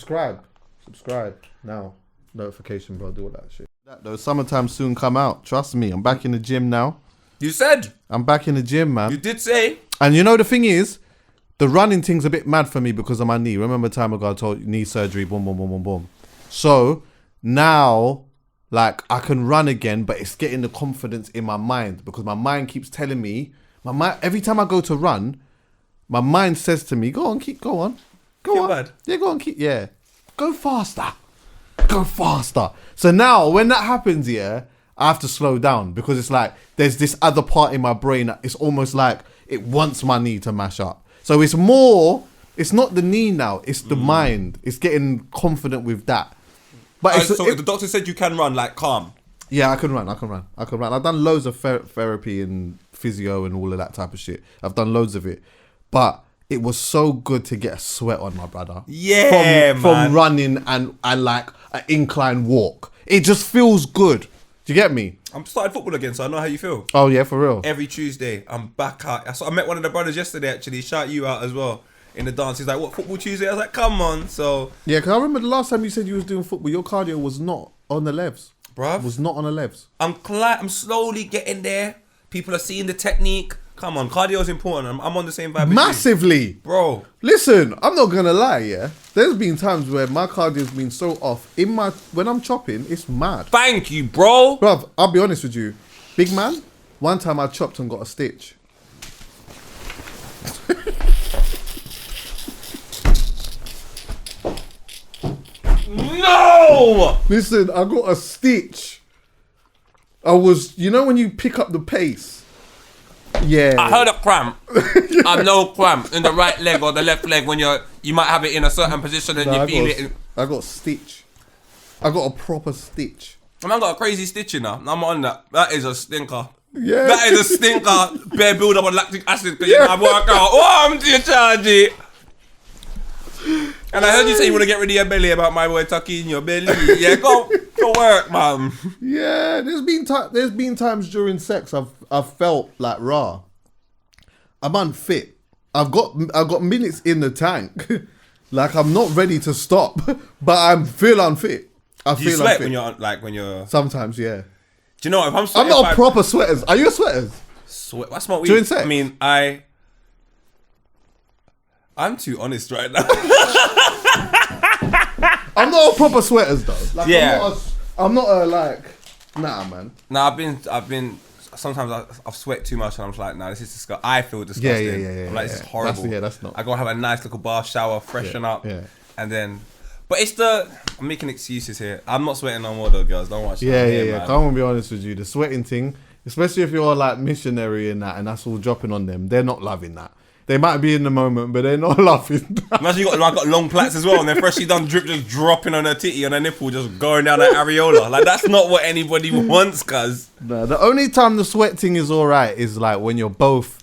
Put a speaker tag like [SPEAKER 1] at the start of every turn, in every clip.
[SPEAKER 1] Subscribe now. Notification, bro. Do all that shit. That though, summertime soon come out. Trust me, I'm back in the gym now.
[SPEAKER 2] You said.
[SPEAKER 1] I'm back in the gym, man.
[SPEAKER 2] You did say.
[SPEAKER 1] And you know the thing is, the running thing's a bit mad for me because of my knee. Remember a time ago I told you, knee surgery, boom, boom, boom, boom, boom. So now, like, I can run again, but it's getting the confidence in my mind because my mind keeps telling me, every time I go to run, my mind says to me, go on. Go on.
[SPEAKER 2] Bad.
[SPEAKER 1] Yeah, go on, go faster. So now when that happens, yeah, I have to slow down because it's like there's this other part in my brain that it's almost like it wants my knee to mash up. So it's not the knee now, it's the mind. It's getting confident with that. But
[SPEAKER 2] so the doctor said you can run like calm.
[SPEAKER 1] Yeah, I can run. I've done loads of therapy and physio and all of that type of shit. I've done loads of it. But it was so good to get a sweat on, my brother.
[SPEAKER 2] Yeah,
[SPEAKER 1] from running and like an incline walk. It just feels good. Do you get me?
[SPEAKER 2] I'm starting football again, so I know how you feel.
[SPEAKER 1] Oh yeah, for real.
[SPEAKER 2] Every Tuesday, I'm back out. I met one of the brothers yesterday. Actually, shout you out as well in the dance. He's like, "What, football Tuesday?" I was like, "Come on." So
[SPEAKER 1] yeah, because I remember the last time you said you was doing football, your cardio was not on the levs,
[SPEAKER 2] bruv.
[SPEAKER 1] Was not on the levs.
[SPEAKER 2] I'm slowly getting there. People are seeing the technique. Come on, cardio is important. I'm on the same vibe.
[SPEAKER 1] Massively,
[SPEAKER 2] bro.
[SPEAKER 1] Listen, I'm not gonna lie. Yeah, there's been times where my cardio's been so off. When I'm chopping, it's mad.
[SPEAKER 2] Thank you, bro.
[SPEAKER 1] Bruv, I'll be honest with you, big man. One time I chopped and got a stitch.
[SPEAKER 2] No!
[SPEAKER 1] Listen, I got a stitch. You know when you pick up the pace? Yeah.
[SPEAKER 2] I heard a cramp. I know cramp in the right leg or the left leg when you might have it in a certain position and you feel it.
[SPEAKER 1] I got a stitch. I got a proper stitch.
[SPEAKER 2] I got a crazy stitch in now. I'm on that. That is a stinker.
[SPEAKER 1] Yeah.
[SPEAKER 2] That is a stinker. Bare build up on lactic acid because you know I work out. Oh, I'm to charge it. And I heard you say you want to get rid of your belly about my boy Chuckie in your belly. Yeah, go work, man.
[SPEAKER 1] Yeah, there's been times during sex I've felt like raw. I'm unfit. I've got minutes in the tank. Like I'm not ready to stop, but I feel unfit.
[SPEAKER 2] Do you sweat when you're?
[SPEAKER 1] Sometimes, yeah.
[SPEAKER 2] Do you know what, if I'm sweating?
[SPEAKER 1] I'm not a proper sweaters. Are you a sweater?
[SPEAKER 2] Sweat. That's not weird.
[SPEAKER 1] During sex?
[SPEAKER 2] I mean, I'm too honest right now.
[SPEAKER 1] I'm not a proper sweaters though. Like,
[SPEAKER 2] yeah.
[SPEAKER 1] I'm not a like. Nah, man.
[SPEAKER 2] Nah, I've been. Sometimes I've sweat too much and I'm just like, nah, this is disgusting. I feel disgusting.
[SPEAKER 1] Yeah.
[SPEAKER 2] I'm like, this is horrible.
[SPEAKER 1] That's not.
[SPEAKER 2] I go have a nice little bath, shower, freshen up, and then. But I'm making excuses here. I'm not sweating no more though, girls. Don't watch.
[SPEAKER 1] Yeah. I can't be honest with you. The sweating thing, especially if you're like missionary and that's all dropping on them. They're not loving that. They might be in the moment, but they're not laughing.
[SPEAKER 2] Imagine you got long plaits as well, and they're freshly done drip just dropping on her titty, on her nipple, just going down her areola. Like that's not what anybody wants, cuz.
[SPEAKER 1] No, the only time the sweat thing is alright is like when you're both.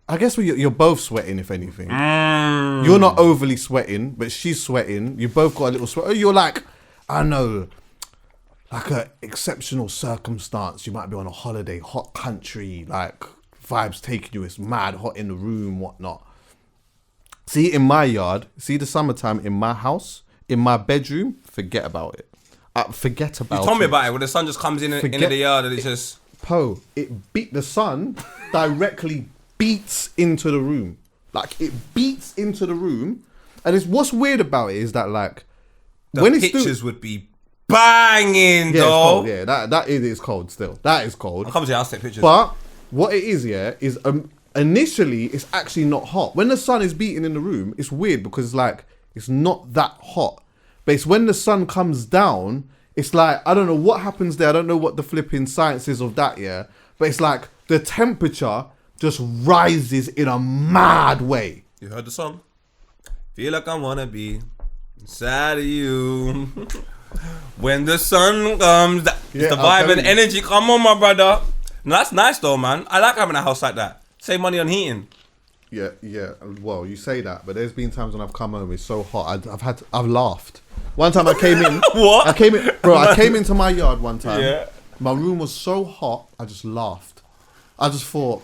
[SPEAKER 1] I guess when you're both sweating, if anything. You're not overly sweating, but she's sweating. You both got a little sweat. You're like, I know, like a exceptional circumstance. You might be on a holiday, hot country, like. Vibes taking you, it's mad hot in the room, whatnot. See, in my yard, see the summertime in my house, in my bedroom, forget about it. Forget about it.
[SPEAKER 2] You told me about it when the sun just comes into the yard and it's just...
[SPEAKER 1] The sun directly beats into the room. Like, it beats into the room. And what's weird about it is that, like...
[SPEAKER 2] The pictures would be banging, though.
[SPEAKER 1] Yeah, that is cold still. That is cold.
[SPEAKER 2] I'll come to your house, take pictures.
[SPEAKER 1] But... what it is, is initially it's actually not hot. When the sun is beating in the room, it's weird because it's not that hot. But it's when the sun comes down, it's like, I don't know what happens there. I don't know what the flipping science is of that, yeah. But it's like the temperature just rises in a mad way.
[SPEAKER 2] You heard the song? Feel like I wanna be inside of you. When the sun comes, it's the vibe and energy. Come on, my brother. No, that's nice though, man. I like having a house like that. Save money on heating.
[SPEAKER 1] Yeah. Well, you say that, but there's been times when I've come home, it's so hot. I've laughed. One time I came in.
[SPEAKER 2] What?
[SPEAKER 1] I came into my yard one time.
[SPEAKER 2] Yeah.
[SPEAKER 1] My room was so hot, I just laughed. I just thought,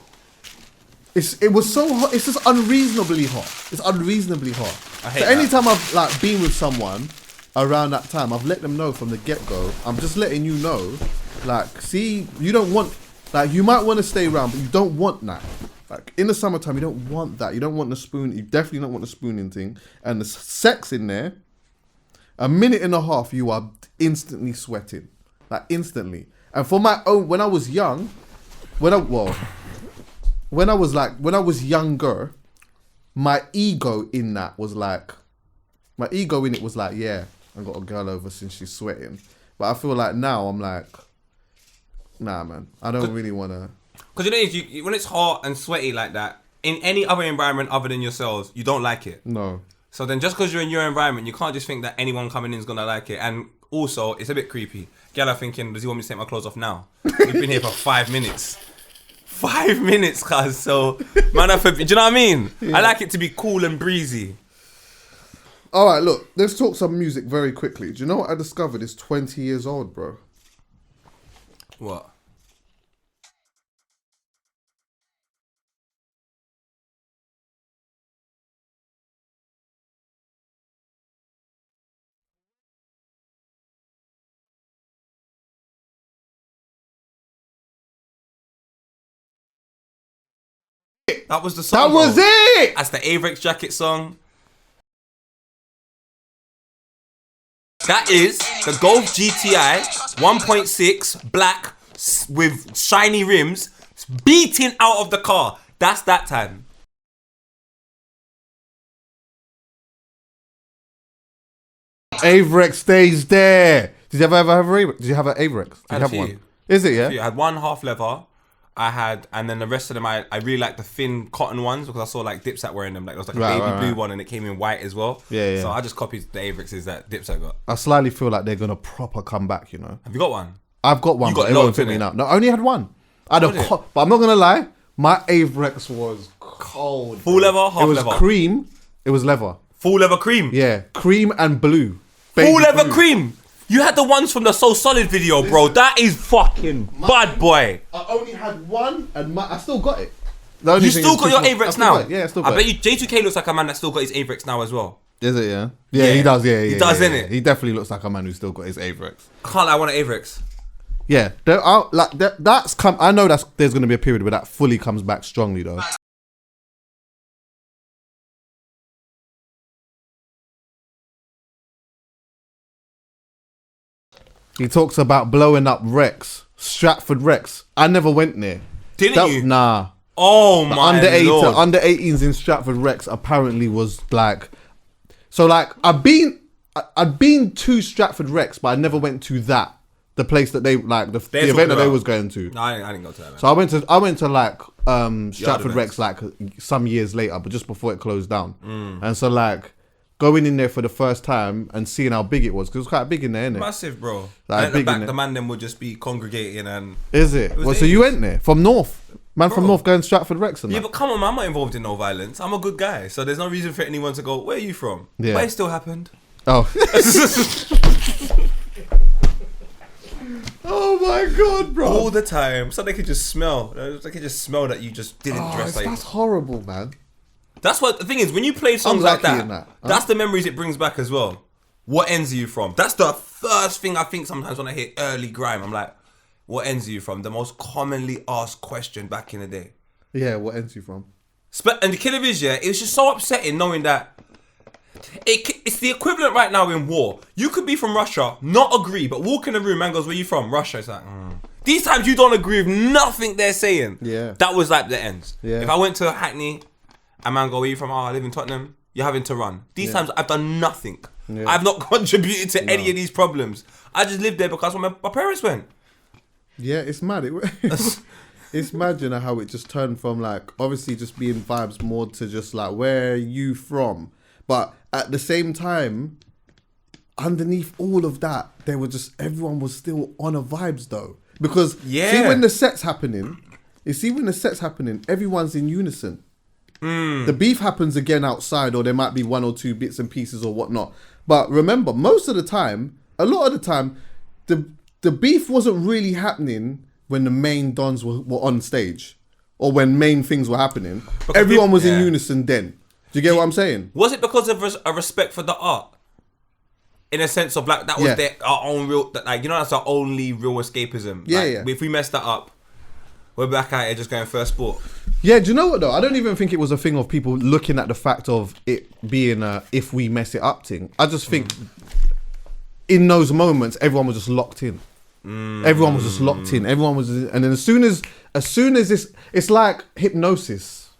[SPEAKER 1] it was so hot. It's just unreasonably hot. It's unreasonably hot.
[SPEAKER 2] I hate
[SPEAKER 1] So
[SPEAKER 2] that.
[SPEAKER 1] anytime I've like been with someone around that time, I've let them know from the get-go. I'm just letting you know, like, see, you don't want, like, you might want to stay around, but you don't want that. Like, in the summertime, you don't want that. You don't want the spoon. You definitely don't want the spooning thing. And the sex in there, a minute and a half, you are instantly sweating. Like, instantly. And for my own, when I was young, when I was younger, my ego in it was like, yeah, I got a girl over since she's sweating. But I feel like now I'm like, nah, man, I don't really want to.
[SPEAKER 2] Because you know, when it's hot and sweaty like that, in any other environment other than yourselves, you don't like it.
[SPEAKER 1] No.
[SPEAKER 2] So then just because you're in your environment, you can't just think that anyone coming in is going to like it. And also, it's a bit creepy. Girl are thinking, does he want me to take my clothes off now? We've been here for 5 minutes. 5 minutes, cuz. So, man, do you know what I mean? Yeah. I like it to be cool and breezy.
[SPEAKER 1] All right, look, let's talk some music very quickly. Do you know what I discovered is 20 years old, bro?
[SPEAKER 2] What? That was the song.
[SPEAKER 1] That was it!
[SPEAKER 2] That's the Avrex Jacket song. That is the Golf GTI 1.6 black with shiny rims beating out of the car. That's that time.
[SPEAKER 1] Avrex stays there. Did you ever have Avrex? Did you have an Avrex? Did you have one? Is it, yeah?
[SPEAKER 2] I had one half leather. And then the rest of them, I really like the thin cotton ones because I saw like Dipset wearing them. Like there was like a baby blue one and it came in white as well.
[SPEAKER 1] Yeah.
[SPEAKER 2] So I just copied the Avrexes that Dipset got.
[SPEAKER 1] I slightly feel like they're gonna proper come back. You know.
[SPEAKER 2] Have you got one?
[SPEAKER 1] I've got one, but it won't fit me now. No, I only had one. But I'm not gonna lie, my Avrex was cold.
[SPEAKER 2] Full leather, half leather.
[SPEAKER 1] It was cream. It was leather.
[SPEAKER 2] Full leather cream.
[SPEAKER 1] Yeah, cream and blue.
[SPEAKER 2] Full leather cream. You had the ones from the So Solid video, bro. That is fucking bad, boy.
[SPEAKER 1] I only had one, and I still got it.
[SPEAKER 2] You still got your Avrex now?
[SPEAKER 1] Yeah, I still got it.
[SPEAKER 2] I bet you J2K looks like a man that still got his Avrex now as well.
[SPEAKER 1] Is it, yeah? Yeah, he does, yeah.
[SPEAKER 2] He does, innit?
[SPEAKER 1] He definitely looks like a man who's still got his Avrex.
[SPEAKER 2] I can't lie, I want an Avrex.
[SPEAKER 1] Yeah, I know there's going to be a period where that fully comes back strongly, though. He talks about blowing up Rex, Stratford Rex. I never went there.
[SPEAKER 2] Didn't you?
[SPEAKER 1] Nah.
[SPEAKER 2] Oh my Lord.
[SPEAKER 1] Under 18s in Stratford Rex apparently was like, so like I'd been to Stratford Rex, but I never went to the place that they like the event that they was going to.
[SPEAKER 2] No, I didn't go to that. Man.
[SPEAKER 1] So I went to like Stratford Rex like some years later, but just before it closed down. And so like going in there for the first time and seeing how big it was, because it was quite big in there, innit?
[SPEAKER 2] Massive, bro.
[SPEAKER 1] Like,
[SPEAKER 2] at the back, the man them would just be congregating and.
[SPEAKER 1] Is it? Well, so you went there from North, man, from North going Stratford Rex and
[SPEAKER 2] yeah,
[SPEAKER 1] that.
[SPEAKER 2] but come on, man, I'm not involved in no violence. I'm a good guy, so there's no reason for anyone to go, where are you from?
[SPEAKER 1] Yeah.
[SPEAKER 2] But it still happened.
[SPEAKER 1] Oh. Oh my God, bro!
[SPEAKER 2] All the time, so they could just smell. They could just smell that you just didn't dress like.
[SPEAKER 1] That's horrible, man.
[SPEAKER 2] That's what the thing is. When you play songs like that,
[SPEAKER 1] Huh?
[SPEAKER 2] that's the memories it brings back as well. What ends are you from? That's the first thing I think sometimes when I hear early grime. I'm like, what ends are you from? The most commonly asked question back in the day.
[SPEAKER 1] Yeah, what ends you from?
[SPEAKER 2] And the killer is, yeah, it was just so upsetting knowing that it's the equivalent right now in war. You could be from Russia, not agree, but walk in the room, man goes, where you from? Russia. It's like, These times you don't agree with nothing they're saying.
[SPEAKER 1] Yeah.
[SPEAKER 2] That was like the ends.
[SPEAKER 1] Yeah.
[SPEAKER 2] If I went to Hackney, a man go, where you from? Oh, I live in Tottenham. You're having to run. These times I've done nothing. Yeah. I've not contributed to any of these problems. I just lived there because my parents went.
[SPEAKER 1] Yeah, it's mad. It's mad, you know, how it just turned from like, obviously just being vibes more to just like, where are you from? But at the same time, underneath all of that, everyone was still on a vibes though. Because see when the set's happening, everyone's in unison. The beef happens again outside, or there might be one or two bits and pieces or whatnot. But remember, a lot of the time, the beef wasn't really happening when the main dons were on stage or when main things were happening. Because everyone was in unison then. Do you get what I'm saying?
[SPEAKER 2] Was it because of a respect for the art? In a sense of like, that was our own real, like, you know, that's our only real escapism.
[SPEAKER 1] Yeah,
[SPEAKER 2] like,
[SPEAKER 1] yeah.
[SPEAKER 2] If we mess that up, we're back at it just going first sport.
[SPEAKER 1] Yeah, do you know what though? I don't even think it was a thing of people looking at the fact of it being a if we mess it up thing. I just think in those moments, everyone was just locked in. Everyone was just locked in. Everyone was, and then as soon as this, it's like hypnosis.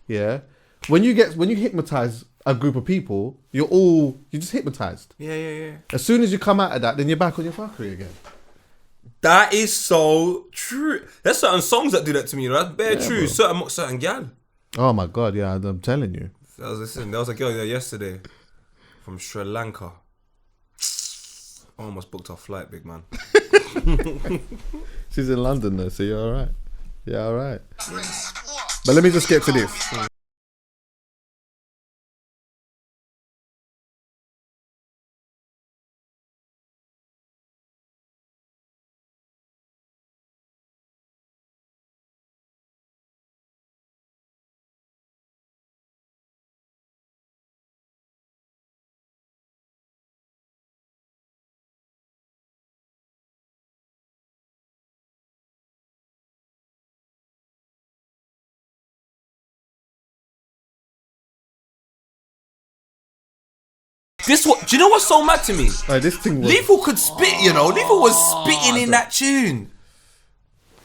[SPEAKER 1] Yeah, when you hypnotize a group of people, you're just hypnotized.
[SPEAKER 2] Yeah.
[SPEAKER 1] As soon as you come out of that, then you're back on your fuckery again.
[SPEAKER 2] That is so true. There's certain songs that do that to me. You know? That's bare true.
[SPEAKER 1] Bro.
[SPEAKER 2] Certain gal.
[SPEAKER 1] Oh my God, yeah, I'm telling you.
[SPEAKER 2] There was a girl there yesterday from Sri Lanka. I almost booked our flight, big man.
[SPEAKER 1] She's in London though, so you're all right. Yeah, all right. But let me just get to this.
[SPEAKER 2] Do you know what's so mad to me?
[SPEAKER 1] This thing was...
[SPEAKER 2] Lethal could spit, you know. Lethal was spitting in that tune.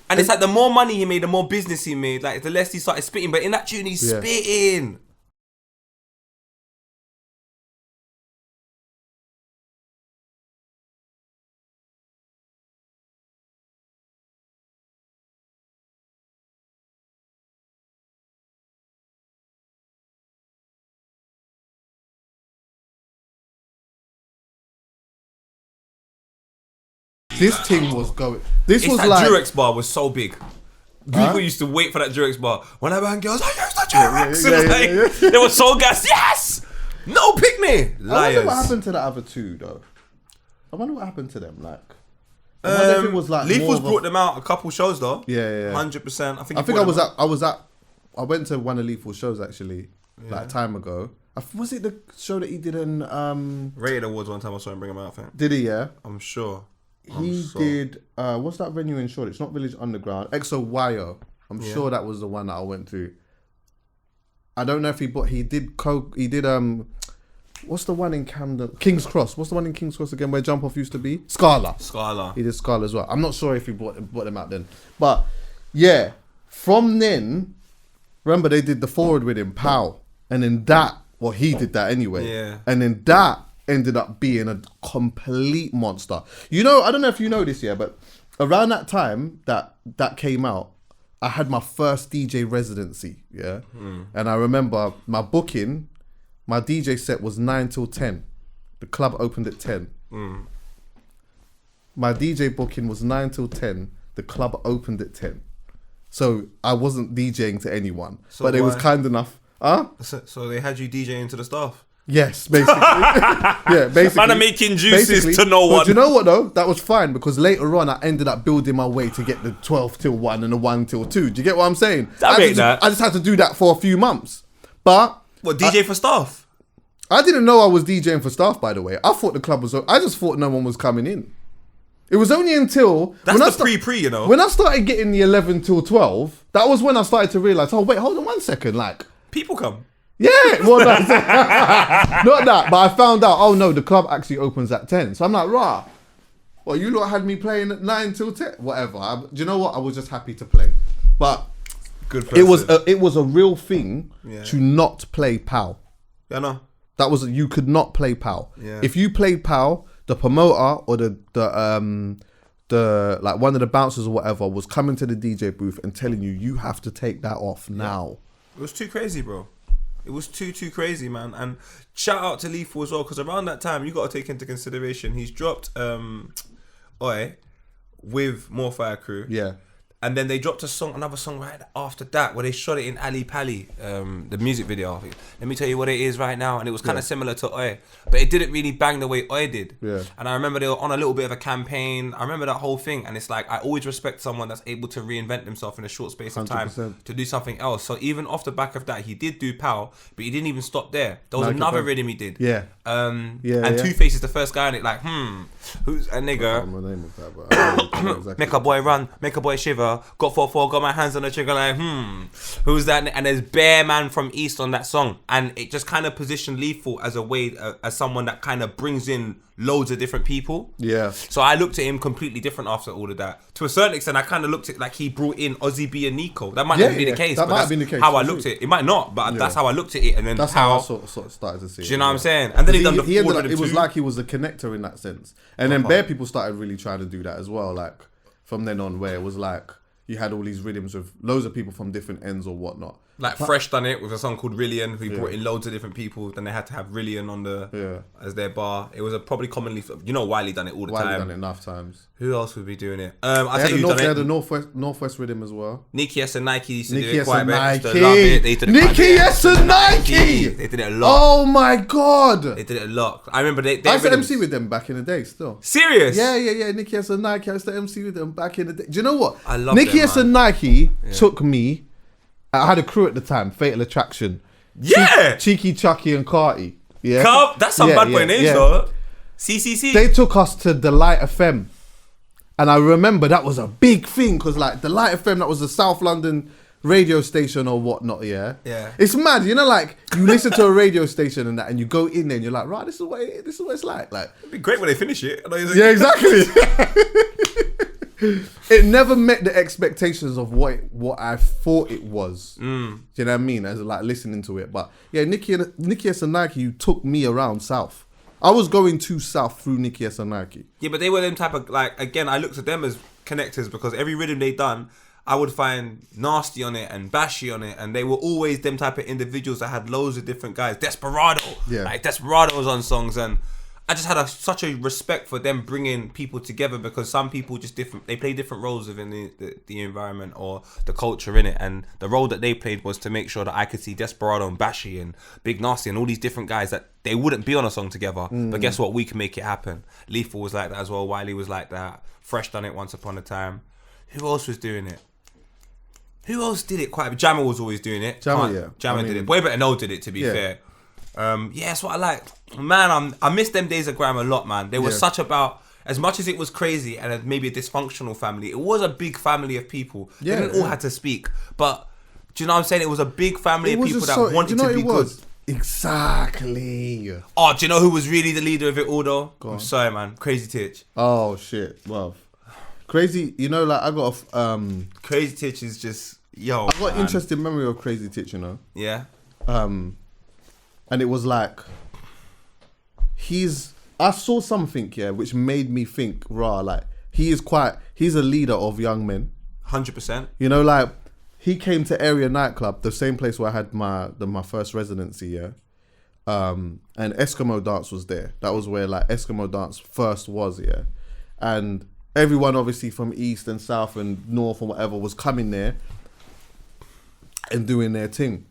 [SPEAKER 2] And it's like the more money he made, the more business he made. Like the less he started spitting. But in that tune, he's spitting.
[SPEAKER 1] This thing was going...
[SPEAKER 2] That Durex bar was so big. People used to wait for that Durex bar. When I bang girls, I use the Durex. They were so gassed. Yes! No, pick me. Liars.
[SPEAKER 1] I wonder what happened to the other two, though. I wonder what happened to them, like... I wonder if it was like
[SPEAKER 2] Lethal's brought them out a couple shows, though.
[SPEAKER 1] Yeah.
[SPEAKER 2] 100%.
[SPEAKER 1] I went to one of Lethal's shows, actually, like time ago. Was it the show that he did in...
[SPEAKER 2] Rated Awards one time I saw him bring him out, I think.
[SPEAKER 1] Did he, yeah?
[SPEAKER 2] I'm sure.
[SPEAKER 1] He did, what's that venue in Shoreditch? Not Village Underground. XOYO. I'm sure that was the one that I went to. I don't know if he did, what's the one in Camden? King's Cross. What's the one in King's Cross again where Jump Off used to be? Scala. He did Scala as well. I'm not sure if he brought them out then. But, yeah, from then, remember they did the forward with him, Pow. And then he did that anyway.
[SPEAKER 2] Yeah.
[SPEAKER 1] And then that ended up being a complete monster. You know, I don't know if you know this, but around that time that came out, I had my first DJ residency, and I remember my booking, my DJ set was 9 till 10. The club opened at 10. My DJ booking was 9 till 10. The club opened at 10. So I wasn't DJing to anyone, but they was kind enough.
[SPEAKER 2] So they had you DJing to the staff?
[SPEAKER 1] Yes, basically. Basically.
[SPEAKER 2] Man, I'm making juices to no one.
[SPEAKER 1] But you know what though? That was fine because later on I ended up building my way to get the 12 till 1 and the 1 till 2. Do you get what I'm saying? I just had to do that for a few months. But...
[SPEAKER 2] What, DJ for staff?
[SPEAKER 1] I didn't know I was DJing for staff, by the way. I thought the club was... I just thought no one was coming in. It was only until...
[SPEAKER 2] That's the pre, you know.
[SPEAKER 1] When I started getting the 11 till 12, that was when I started to realise, oh wait, hold on 1 second, like...
[SPEAKER 2] People come.
[SPEAKER 1] Yeah, well, not that, but I found out, oh no, the club actually opens at 10. So I'm like, rah, well, you lot had me playing at 9 till 10, whatever. Do you know what? I was just happy to play. But
[SPEAKER 2] good
[SPEAKER 1] it was a real thing to not play POW.
[SPEAKER 2] Yeah, no.
[SPEAKER 1] You could not play POW.
[SPEAKER 2] Yeah.
[SPEAKER 1] If you played POW, the promoter or the like one of the bouncers or whatever was coming to the DJ booth and telling you have to take that off now.
[SPEAKER 2] It was too crazy, bro. It was too crazy, man. And shout out to Lethal as well, because around that time, you got to take into consideration, he's dropped Oi with More Fire Crew.
[SPEAKER 1] Yeah.
[SPEAKER 2] And then they dropped another song right after that, where they shot it in Ali Pali, the music video. Let me tell you what it is right now, and it was kind of similar to Oi, but it didn't really bang the way Oi did.
[SPEAKER 1] Yeah.
[SPEAKER 2] And I remember they were on a little bit of a campaign. I remember that whole thing, and it's like I always respect someone that's able to reinvent themselves in a short space of time
[SPEAKER 1] 100%.
[SPEAKER 2] to do something else. So even off the back of that, he did do Pow, but he didn't even stop there. There was another rhythm he did.
[SPEAKER 1] Yeah.
[SPEAKER 2] And Two Face is the first guy on it. Like, who's a nigga?
[SPEAKER 1] I don't know the name of that, but I don't know exactly.
[SPEAKER 2] Make a boy run, make a boy shiver. Got 4-4, got my hands on the trigger like, who's that? And there's Bear Man from East on that song. And it just kind of positioned Lethal as a way, as someone that kind of brings in loads of different people.
[SPEAKER 1] Yeah.
[SPEAKER 2] So I looked at him completely different after all of that. To a certain extent, I kind of looked at it like he brought in Ozzy B and Nico. That might not be the case.
[SPEAKER 1] That
[SPEAKER 2] but
[SPEAKER 1] might
[SPEAKER 2] that's
[SPEAKER 1] have been the case.
[SPEAKER 2] how I looked at it. It might not, but that's how I looked at it. And then
[SPEAKER 1] that's how I sort of started to see it.
[SPEAKER 2] Do you know what I'm saying? And then he done the
[SPEAKER 1] ended
[SPEAKER 2] forward
[SPEAKER 1] up,
[SPEAKER 2] of
[SPEAKER 1] it was
[SPEAKER 2] two.
[SPEAKER 1] like he was a connector in that sense. And then Bear people started really trying to do that as well. Like from then on, where it was like you had all these rhythms with loads of people from different ends or whatnot.
[SPEAKER 2] Like Fresh done it with a song called Rillion. Who brought in loads of different people. Then they had to have Rillion on the as their bar. It was a probably commonly, Wiley done it all the time.
[SPEAKER 1] Wiley done it enough times.
[SPEAKER 2] Who else would be doing it? I tell you,
[SPEAKER 1] they had the Northwest rhythm as well.
[SPEAKER 2] Nicky S and Nike used to
[SPEAKER 1] Nicky
[SPEAKER 2] do it
[SPEAKER 1] S
[SPEAKER 2] quite
[SPEAKER 1] and
[SPEAKER 2] a bit.
[SPEAKER 1] Nike.
[SPEAKER 2] Used to love it. They did it
[SPEAKER 1] Nicky
[SPEAKER 2] quite a bit.
[SPEAKER 1] S and Nike.
[SPEAKER 2] They did it a lot.
[SPEAKER 1] Oh my god.
[SPEAKER 2] They did it a lot. I remember they
[SPEAKER 1] I used to
[SPEAKER 2] rhythms.
[SPEAKER 1] MC with them back in the day still.
[SPEAKER 2] Serious?
[SPEAKER 1] Yeah. Nicky S and Nike. I used to MC with them back in the day. Do you know what?
[SPEAKER 2] I love
[SPEAKER 1] Nicky
[SPEAKER 2] them,
[SPEAKER 1] S and Nike took me. I had a crew at the time, Fatal Attraction.
[SPEAKER 2] Yeah.
[SPEAKER 1] Cheeky, Chuckie and Carty. Yeah.
[SPEAKER 2] That's some bad boy names though. CCC.
[SPEAKER 1] They took us to Delight FM. And I remember that was a big thing because like Delight FM, that was the South London radio station or whatnot, yeah?
[SPEAKER 2] Yeah.
[SPEAKER 1] It's mad, like you listen to a radio station and that and you go in there and you're like, right, this is what it's like.
[SPEAKER 2] It'd be great when they finish it.
[SPEAKER 1] Yeah, exactly. It never met the expectations of what I thought it was. Do you know what I mean? As like listening to it. But yeah, Nicky S and Nike, you took me around South. I was going to South through Nicky S and Nike.
[SPEAKER 2] Yeah, but they were them type of like, again, I looked at them as connectors because every rhythm they done, I would find Nasty on it and Bashy on it, and they were always them type of individuals that had loads of different guys. Desperado, like Desperado was on songs, and I just had such a respect for them bringing people together because some people just different. They play different roles within the environment or the culture in it, and the role that they played was to make sure that I could see Desperado and Bashy and Big Nasty and all these different guys that they wouldn't be on a song together. But guess what? We can make it happen. Lethal was like that as well. Wiley was like that. Fresh done it once upon a time. Who else was doing it? Who else did it quite a bit? Jammer was always doing it. Jammer did it. Boy Better Know did it, to be fair. That's what I like. Man, I miss them days of Grime a lot, man. They were such about, as much as it was crazy and maybe a dysfunctional family, it was a big family of people. They didn't all have to speak. But, do you know what I'm saying? It was a big family of people that wanted to be good.
[SPEAKER 1] Exactly.
[SPEAKER 2] Oh, do you know who was really the leader of it all, though? I'm sorry, man. Crazy Titch.
[SPEAKER 1] Oh, shit. Well, Crazy, like I got
[SPEAKER 2] Crazy Titch is just, yo,
[SPEAKER 1] I got an interesting memory of Crazy Titch,
[SPEAKER 2] Yeah.
[SPEAKER 1] And it was like, I saw something, which made me think, like, he's a leader of young men.
[SPEAKER 2] 100%.
[SPEAKER 1] Like, he came to Area Nightclub, the same place where I had my first residency, and Eskimo Dance was there. That was where, like, Eskimo Dance first was, and everyone obviously from East and South and North and whatever was coming there and doing their thing.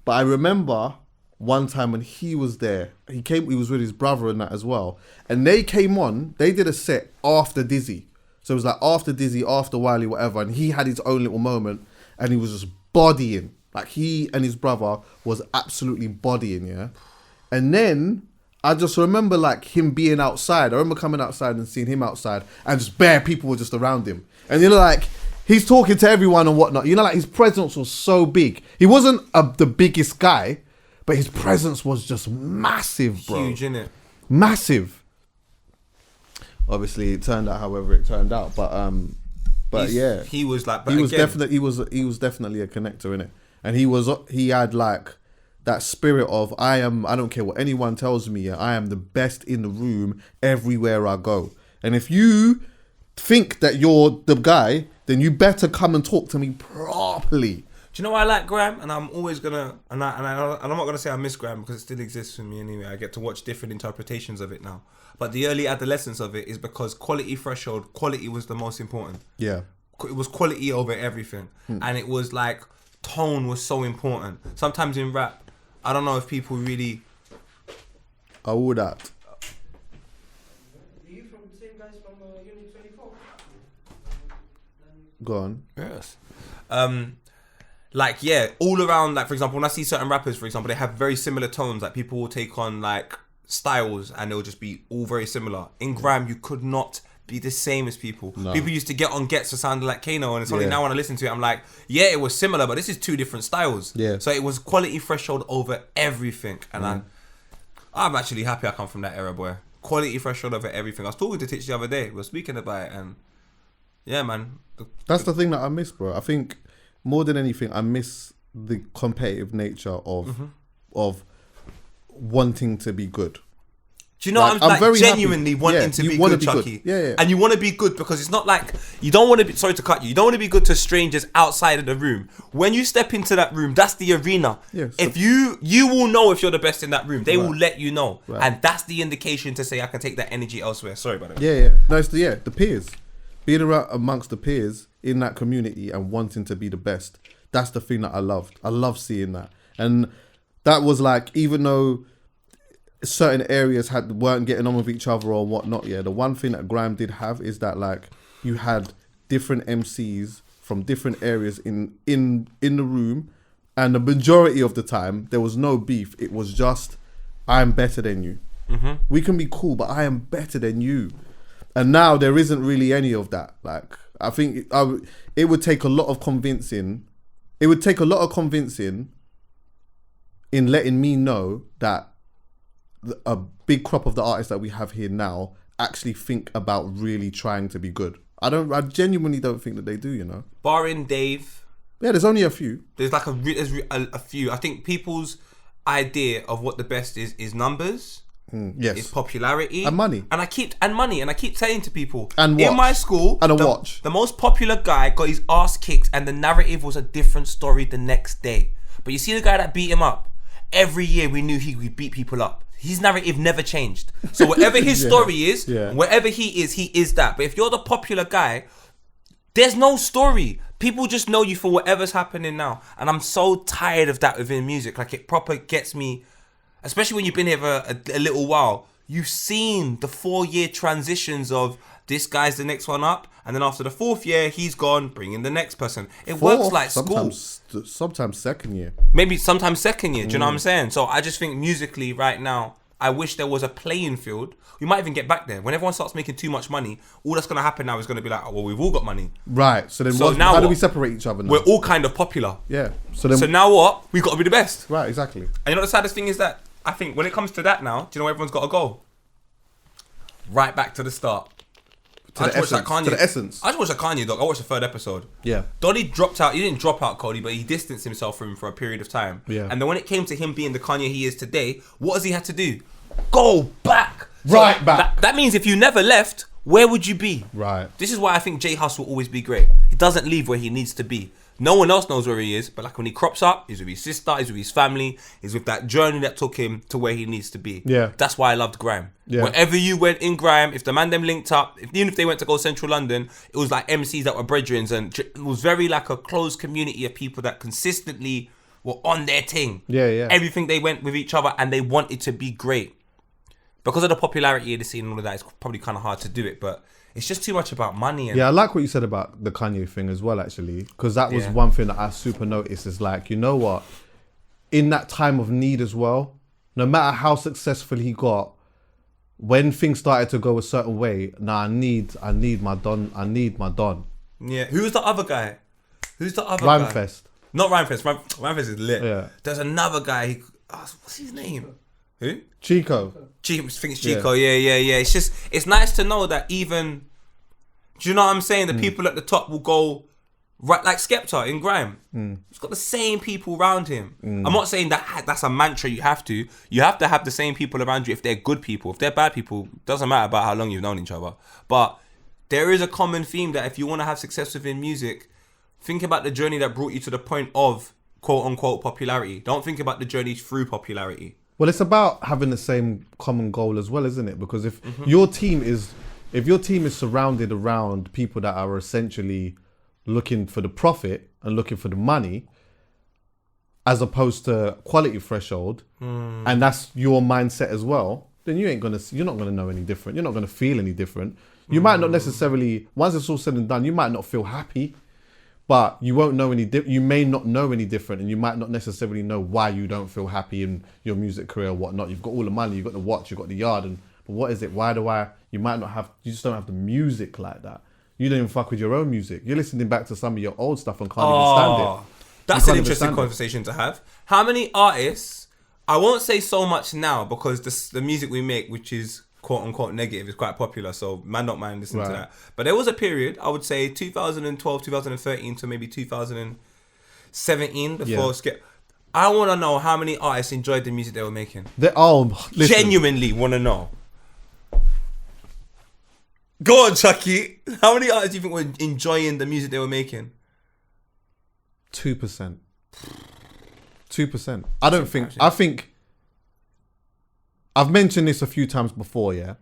[SPEAKER 1] But I remember one time when he was there, he was with his brother and that as well. And they came on, they did a set after Dizzy. So it was like after Dizzy, after Wiley, whatever. And he had his own little moment and he was just bodying. Like he and his brother was absolutely bodying, And then I just remember like him being outside. I remember coming outside and seeing him outside and just bare people were just around him. And like, he's talking to everyone and whatnot. Like his presence was so big. He wasn't the biggest guy, but his presence was just massive, bro.
[SPEAKER 2] Huge, innit?
[SPEAKER 1] Massive. Obviously, it turned out however it turned out, but yeah,
[SPEAKER 2] he was like,
[SPEAKER 1] he was definitely a connector, innit? And he had like that spirit of I don't care what anyone tells me, I am the best in the room everywhere I go. And if you think that you're the guy, then you better come and talk to me properly.
[SPEAKER 2] Do you know why I like Graham? And I'm always gonna, and I'm not gonna say I miss Graham because it still exists for me anyway. I get to watch different interpretations of it now. But the early adolescence of it is because quality threshold, quality was the most important.
[SPEAKER 1] Yeah.
[SPEAKER 2] it was quality over everything, and it was like tone was so important. Sometimes in rap, I don't know if people really.
[SPEAKER 1] All that.
[SPEAKER 3] Are you from the same guys from Unit 24?
[SPEAKER 1] Go on.
[SPEAKER 2] Yes. Like, yeah, all around, like, for example, when I see certain rappers, for example, they have very similar tones. Like, people will take on, like, styles and they'll just be all very similar. In grime, you could not be the same as people. No. People used to get on Gets for sounding like Kano, and it's only now when I listen to it, I'm like, yeah, it was similar, but this is two different styles.
[SPEAKER 1] Yeah.
[SPEAKER 2] So it was quality threshold over everything. And I'm actually happy I come from that era, boy. Quality threshold over everything. I was talking to Titch the other day. We were speaking about it, and yeah, man.
[SPEAKER 1] That's the thing that I miss, bro. I think more than anything, I miss the competitive nature of wanting to be good.
[SPEAKER 2] Do you know, like, I'm very genuinely happy. Wanting to be good, Chuckie.
[SPEAKER 1] Yeah.
[SPEAKER 2] And you want to be good because it's not like, you don't want to be, sorry to cut you don't want to be good to strangers outside of the room. When you step into that room, that's the arena. Yeah, so if you will know if you're the best in that room. They will let you know. Right. And that's the indication to say I can take that energy elsewhere. Sorry about that.
[SPEAKER 1] Yeah. No, it's the peers. Being around amongst the peers in that community and wanting to be the best. That's the thing that I loved. I love seeing that. And that was like, even though certain areas weren't getting on with each other or whatnot, the one thing that grime did have is that, like, you had different MCs from different areas in the room, and the majority of the time there was no beef. It was just, I'm better than you. We can be cool, but I am better than you. And now there isn't really any of that. Like, I think it would take a lot of convincing. It would take a lot of convincing in letting me know that a big crop of the artists that we have here now actually think about really trying to be good. I genuinely don't think that they do, you know.
[SPEAKER 2] Barring Dave.
[SPEAKER 1] Yeah, there's only a few.
[SPEAKER 2] There's like a few. I think people's idea of what the best is numbers.
[SPEAKER 1] Yes.
[SPEAKER 2] Is popularity.
[SPEAKER 1] And money.
[SPEAKER 2] And I keep saying to people,
[SPEAKER 1] and watch.
[SPEAKER 2] In my school,
[SPEAKER 1] and watch.
[SPEAKER 2] The most popular guy got his ass kicked and the narrative was a different story the next day. But you see the guy that beat him up, every year we knew he would beat people up. His narrative never changed. So whatever his story is, wherever he is that. But if you're the popular guy, there's no story. People just know you for whatever's happening now. And I'm so tired of that within music. Like, it proper gets me, especially when you've been here for a little while. You've seen the 4-year transitions of this guy's the next one up, and then after the 4th year, he's gone, bring in the next person. It works like school.
[SPEAKER 1] Sometimes second year.
[SPEAKER 2] Maybe sometimes second year, do you know what I'm saying? So I just think musically right now, I wish there was a playing field. We might even get back there. When everyone starts making too much money, all that's going to happen now is going to be like, oh, well, we've all got money.
[SPEAKER 1] Right. So then how do we separate each other now?
[SPEAKER 2] We're all kind of popular.
[SPEAKER 1] Yeah.
[SPEAKER 2] So now what? We've got to be the best.
[SPEAKER 1] Right, exactly.
[SPEAKER 2] And you know the saddest thing is that I think when it comes to that now, do you know where everyone's got to go? Right back to the start.
[SPEAKER 1] To the essence.
[SPEAKER 2] I just watched that Kanye doc. I watched the 3rd episode.
[SPEAKER 1] Yeah.
[SPEAKER 2] Donnie dropped out. He didn't drop out Cody, but he distanced himself from him for a period of time.
[SPEAKER 1] Yeah.
[SPEAKER 2] And then when it came to him being the Kanye he is today, what has he had to do? Go back.
[SPEAKER 1] Right back.
[SPEAKER 2] That means if you never left, where would you be?
[SPEAKER 1] Right.
[SPEAKER 2] This is why I think J Hus will always be great. He doesn't leave where he needs to be. No one else knows where he is, but like when he crops up, he's with his sister, he's with his family, he's with that journey that took him to where he needs to be.
[SPEAKER 1] Yeah.
[SPEAKER 2] That's why I loved grime.
[SPEAKER 1] Yeah.
[SPEAKER 2] Wherever you went in grime, if the man them linked up, even if they went to go Central London, it was like MCs that were brethrens, and it was very like a closed community of people that consistently were on their thing.
[SPEAKER 1] Yeah.
[SPEAKER 2] Everything they went with each other and they wanted to be great. Because of the popularity of the scene and all of that, it's probably kind of hard to do it, but it's just too much about money. And
[SPEAKER 1] I like what you said about the Kanye thing as well, actually, because that was one thing that I super noticed is like, you know what? In that time of need as well, no matter how successful he got, when things started to go a certain way, I need my Don.
[SPEAKER 2] Yeah. Who's the other guy? Who's the other guy?
[SPEAKER 1] Rhymefest.
[SPEAKER 2] Not Rhymefest. Rhymefest is lit.
[SPEAKER 1] Yeah.
[SPEAKER 2] There's another guy. What's his name? Who?
[SPEAKER 1] Chico.
[SPEAKER 2] I think it's Chico. Yeah. It's just, it's nice to know that even, do you know what I'm saying? The people at the top will go right, like Skepta in grime. He's got the same people around him. I'm not saying that that's a mantra. You have to have the same people around you if they're good people. If they're bad people, doesn't matter about how long you've known each other. But there is a common theme that if you want to have success within music, think about the journey that brought you to the point of quote unquote popularity. Don't think about the journey through popularity.
[SPEAKER 1] Well, it's about having the same common goal as well, isn't it? Because if your team is surrounded around people that are essentially looking for the profit and looking for the money, as opposed to quality threshold, and that's your mindset as well, then you're not gonna know any different. You're not gonna feel any different. You might not necessarily, once it's all said and done, you might not feel happy, but you won't know you may not know any different, and you might not necessarily know why you don't feel happy in your music career or whatnot. You've got all the money, you've got the watch, you've got the yard, but what is it? You might not have, you just don't have the music like that. You don't even fuck with your own music. You're listening back to some of your old stuff and can't even stand it.
[SPEAKER 2] That's an interesting conversation to have. How many artists, I won't say so much now because the music we make, which is quote unquote negative, is quite popular, so man don't mind listening to that. But there was a period, I would say 2012, 2013 to maybe 2017 before Skip. I want to know how many artists enjoyed the music they were making. Genuinely want to know. Go on, Chuckie. How many artists do you think were enjoying the music they were making?
[SPEAKER 1] 2%. 2%. I think I've mentioned this a few times before, yeah.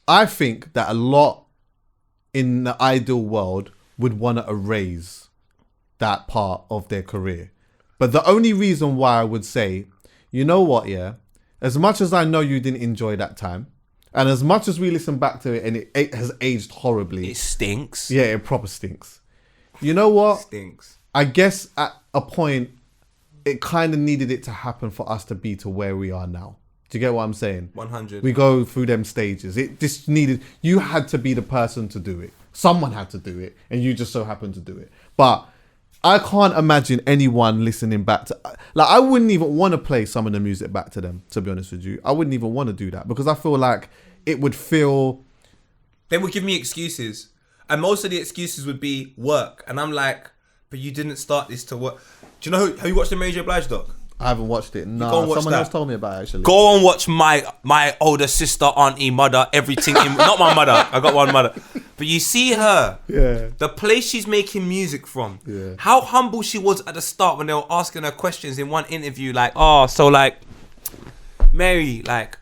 [SPEAKER 1] I think that a lot in the ideal world would want to erase that part of their career. But the only reason why I would say, you know what, yeah, as much as I know you didn't enjoy that time, and as much as we listen back to it and it has aged horribly.
[SPEAKER 2] It stinks.
[SPEAKER 1] Yeah, it proper stinks. You know what?
[SPEAKER 2] It stinks.
[SPEAKER 1] I guess at a point, it kind of needed it to happen for us to be to where we are now. Do you get what I'm saying?
[SPEAKER 2] 100.
[SPEAKER 1] We go through them stages. It just needed, you had to be the person to do it. Someone had to do it, and you just so happened to do it. But I can't imagine anyone listening back to, like, I wouldn't even want to play some of the music back to them, to be honest with you. I wouldn't even want to do that because I feel like it would feel...
[SPEAKER 2] They would give me excuses. And most of the excuses would be work. And I'm like, but you didn't start this to work. Do you know have you watched the Mary J. Blige doc?
[SPEAKER 1] I haven't watched it. No, someone else told me about it, actually.
[SPEAKER 2] Go and watch my older sister, auntie, mother, everything. Not my mother. I got one mother. But you see her.
[SPEAKER 1] Yeah.
[SPEAKER 2] The place she's making music from.
[SPEAKER 1] Yeah.
[SPEAKER 2] How humble she was at the start when they were asking her questions in one interview. Like, oh, so like, Mary, like,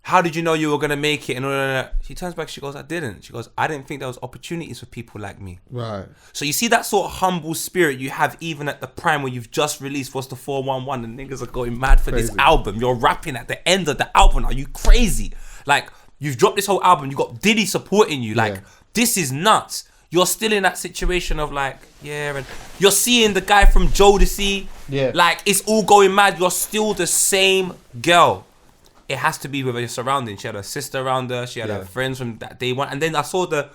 [SPEAKER 2] how did you know you were going to make it? And all that. She turns back, she goes, I didn't. She goes, I didn't think there was opportunities for people like me.
[SPEAKER 1] Right.
[SPEAKER 2] So you see that sort of humble spirit you have even at the prime where you've just released what's the 411 and niggas are going mad for this album. You're rapping at the end of the album. Are you crazy? Like, you've dropped this whole album. You got Diddy supporting you. Like, this is nuts. You're still in that situation of like, yeah, and you're seeing the guy from Jodeci.
[SPEAKER 1] Yeah.
[SPEAKER 2] Like, it's all going mad. You're still the same girl. It has to be with her surroundings. She had her sister around her. She had her friends from that day one. And then I saw the,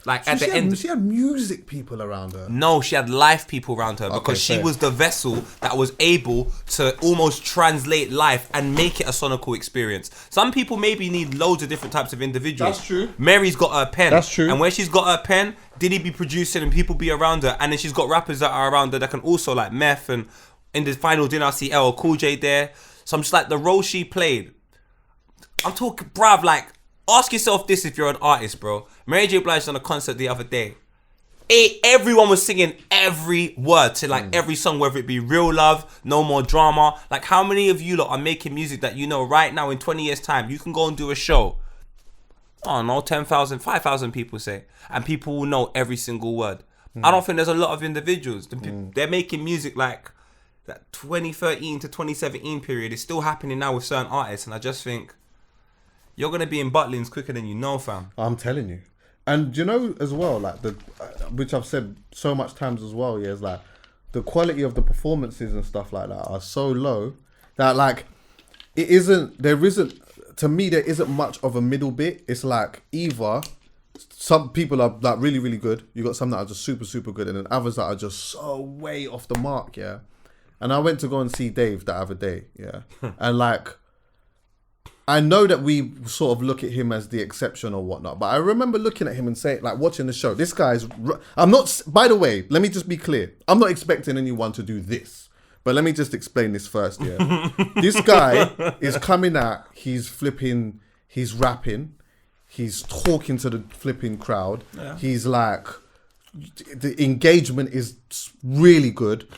[SPEAKER 2] like, so at the end.
[SPEAKER 1] She had music people around her.
[SPEAKER 2] No, she had life people around her because she was the vessel that was able to almost translate life and make it a sonical experience. Some people maybe need loads of different types of individuals.
[SPEAKER 1] That's true.
[SPEAKER 2] Mary's got her pen.
[SPEAKER 1] That's true.
[SPEAKER 2] And where she's got her pen, Diddy be producing and people be around her. And then she's got rappers that are around her that can also, like Meth, and in the final dinner I see LL Cool J there. So I'm just like, the role she played. I'm talking, bruv, like, ask yourself this if you're an artist, bro. Mary J. Blige done a concert the other day. Everyone was singing every word to, like, every song, whether it be Real Love, No More Drama. Like, how many of you lot are making music that you know right now in 20 years' time, you can go and do a show? I don't know, 10,000, 5,000 people say. And people will know every single word. I don't think there's a lot of individuals. They're making music like that 2013 to 2017 period is still happening now with certain artists. And I just think... You're going to be in Butlins quicker than you know, fam.
[SPEAKER 1] I'm telling you. And you know as well, like, which I've said so much times as well, yeah, is like the quality of the performances and stuff like that are so low that, like, there isn't much of a middle bit. It's like either some people are like really, really good. You got some that are just super, super good, and then others that are just so way off the mark, yeah. And I went to go and see Dave the other day, yeah. And like, I know that we sort of look at him as the exception or whatnot, but I remember looking at him and saying, like, watching the show, this guy's... I'm not... By the way, let me just be clear. I'm not expecting anyone to do this, but let me just explain this first, yeah? This guy is coming out, he's flipping, he's rapping, he's talking to the flipping crowd. Yeah. He's like... The engagement is really good.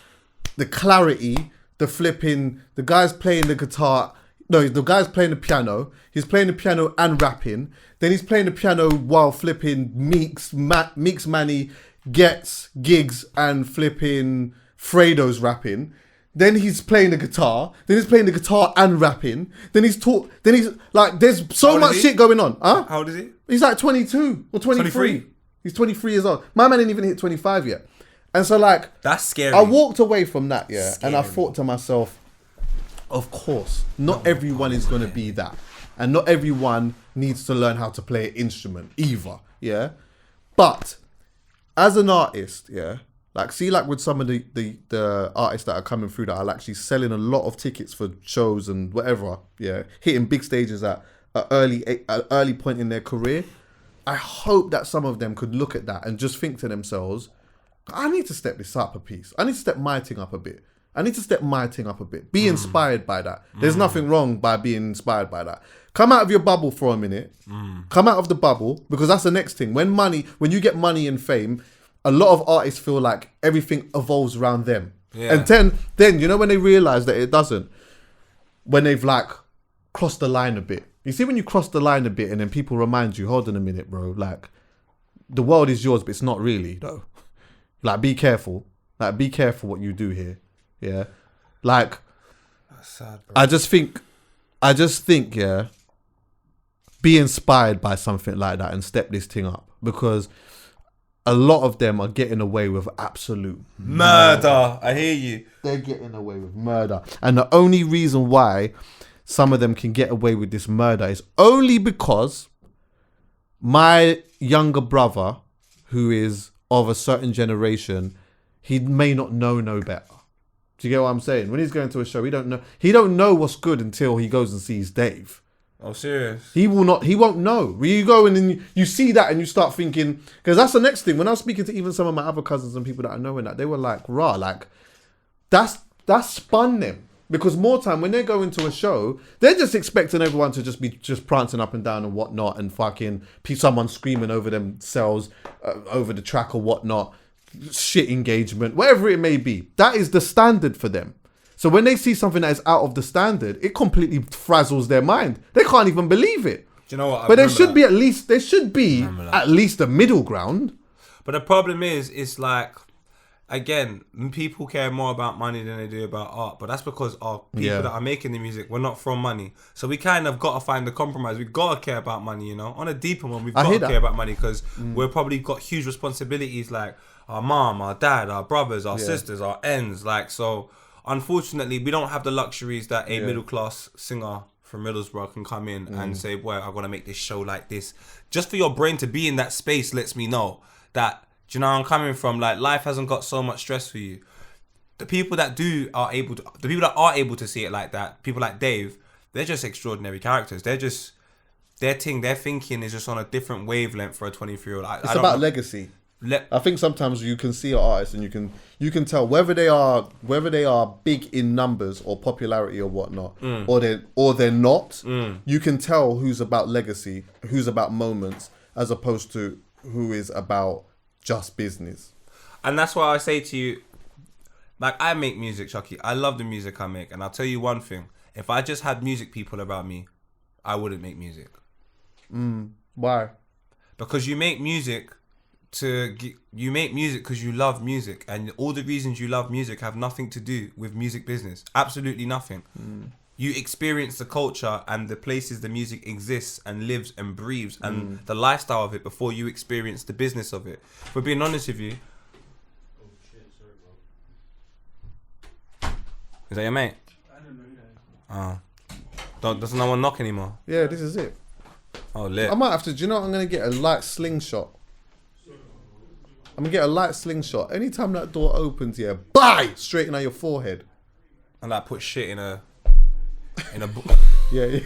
[SPEAKER 1] The clarity, the flipping... The guy's playing the guitar... No, the guy's playing the piano. He's playing the piano and rapping. Then he's playing the piano while flipping Meeks Manny gets gigs and flipping Fredo's rapping. Then he's playing the guitar. Then he's playing the guitar and rapping. Then he's like, there's so much shit going on. Huh?
[SPEAKER 2] How old is he?
[SPEAKER 1] He's like 22 or 23.
[SPEAKER 2] 23?
[SPEAKER 1] He's 23 years old. My man didn't even hit 25 yet. And so like,
[SPEAKER 2] that's scary.
[SPEAKER 1] I walked away from that, yeah,
[SPEAKER 2] Scary.
[SPEAKER 1] and I thought to myself, of course, not everyone is going to be that. And not everyone needs to learn how to play an instrument either, yeah? But as an artist, yeah, like see like with some of the artists that are coming through that are actually selling a lot of tickets for shows and whatever, yeah, hitting big stages at an early point in their career, I hope that some of them could look at that and just think to themselves, I need to step this up a piece. I need to step my thing up a bit. Be inspired by that. There's nothing wrong by being inspired by that. Come out of your bubble for a minute. Come out of the bubble, because that's the next thing. When you get money and fame, a lot of artists feel like everything evolves around them. Yeah. And then you know when they realize that it doesn't, when they've like crossed the line a bit. You see when you cross the line a bit and then people remind you, hold on a minute, bro, like the world is yours, but it's not really though. Like be careful. Like be careful what you do here. Yeah. Like
[SPEAKER 2] that's sad, bro.
[SPEAKER 1] I just think, yeah, be inspired by something like that and step this thing up, because a lot of them are getting away with absolute
[SPEAKER 2] murder. I hear you.
[SPEAKER 1] They're getting away with murder. And the only reason why some of them can get away with this murder is only because my younger brother, who is of a certain generation, he may not know no better. Do you get what I'm saying? When he's going to a show, he don't know what's good until he goes and sees Dave.
[SPEAKER 2] Oh, serious?
[SPEAKER 1] He won't know. You go and then you see that and you start thinking, because that's the next thing. When I was speaking to even some of my other cousins and people that I know and that, they were like, rah, like, that's spun them. Because more time, when they go into a show, they're just expecting everyone to just be prancing up and down and whatnot and fucking someone screaming over themselves, over the track or whatnot, shit engagement, whatever it may be. That is the standard for them. So when they see something that is out of the standard, it completely frazzles their mind. They can't even believe it.
[SPEAKER 2] Do you know what?
[SPEAKER 1] But there should be at least a middle ground.
[SPEAKER 2] But the problem is, it's like, again, people care more about money than they do about art. But that's because our people that are making the music, we're not from money. So we kind of got to find the compromise. We've got to care about money, you know. On a deeper one, we've got to care about money, because we're probably got huge responsibilities like our mom, our dad, our brothers, our sisters, our ends. Like, so unfortunately, we don't have the luxuries that a middle-class singer from Middlesbrough can come in and say, well, I'm going to make this show like this. Just for your brain to be in that space lets me know that, do you know where I'm coming from? Like, life hasn't got so much stress for you. The people that are able to see it like that, people like Dave, they're just extraordinary characters. They're just, their thinking is just on a different wavelength for a 23-year-old.
[SPEAKER 1] It's about legacy. I think sometimes you can see an artist and you can tell whether they are big in numbers or popularity or whatnot, or they're not. You can tell who's about legacy, who's about moments, as opposed to who is about just business.
[SPEAKER 2] And that's why I say to you, like, I make music, Chuckie. I love the music I make, and I'll tell you one thing: if I just had music people about me, I wouldn't make music.
[SPEAKER 1] Why?
[SPEAKER 2] Because you make music because you love music, and all the reasons you love music have nothing to do with music business. Absolutely nothing. You experience the culture and the places the music exists and lives and breathes and the lifestyle of it before you experience the business of it. For being honest with you.
[SPEAKER 3] Oh shit, sorry bro.
[SPEAKER 2] Is that your mate?
[SPEAKER 3] I don't know.
[SPEAKER 2] Doesn't no one knock anymore?
[SPEAKER 1] Yeah, this is it.
[SPEAKER 2] Oh, lit.
[SPEAKER 1] I might have to, do you know what? I'm going to get a light slingshot. Anytime that door opens, bye! Straight in your forehead.
[SPEAKER 2] And like put shit in a
[SPEAKER 1] Yeah.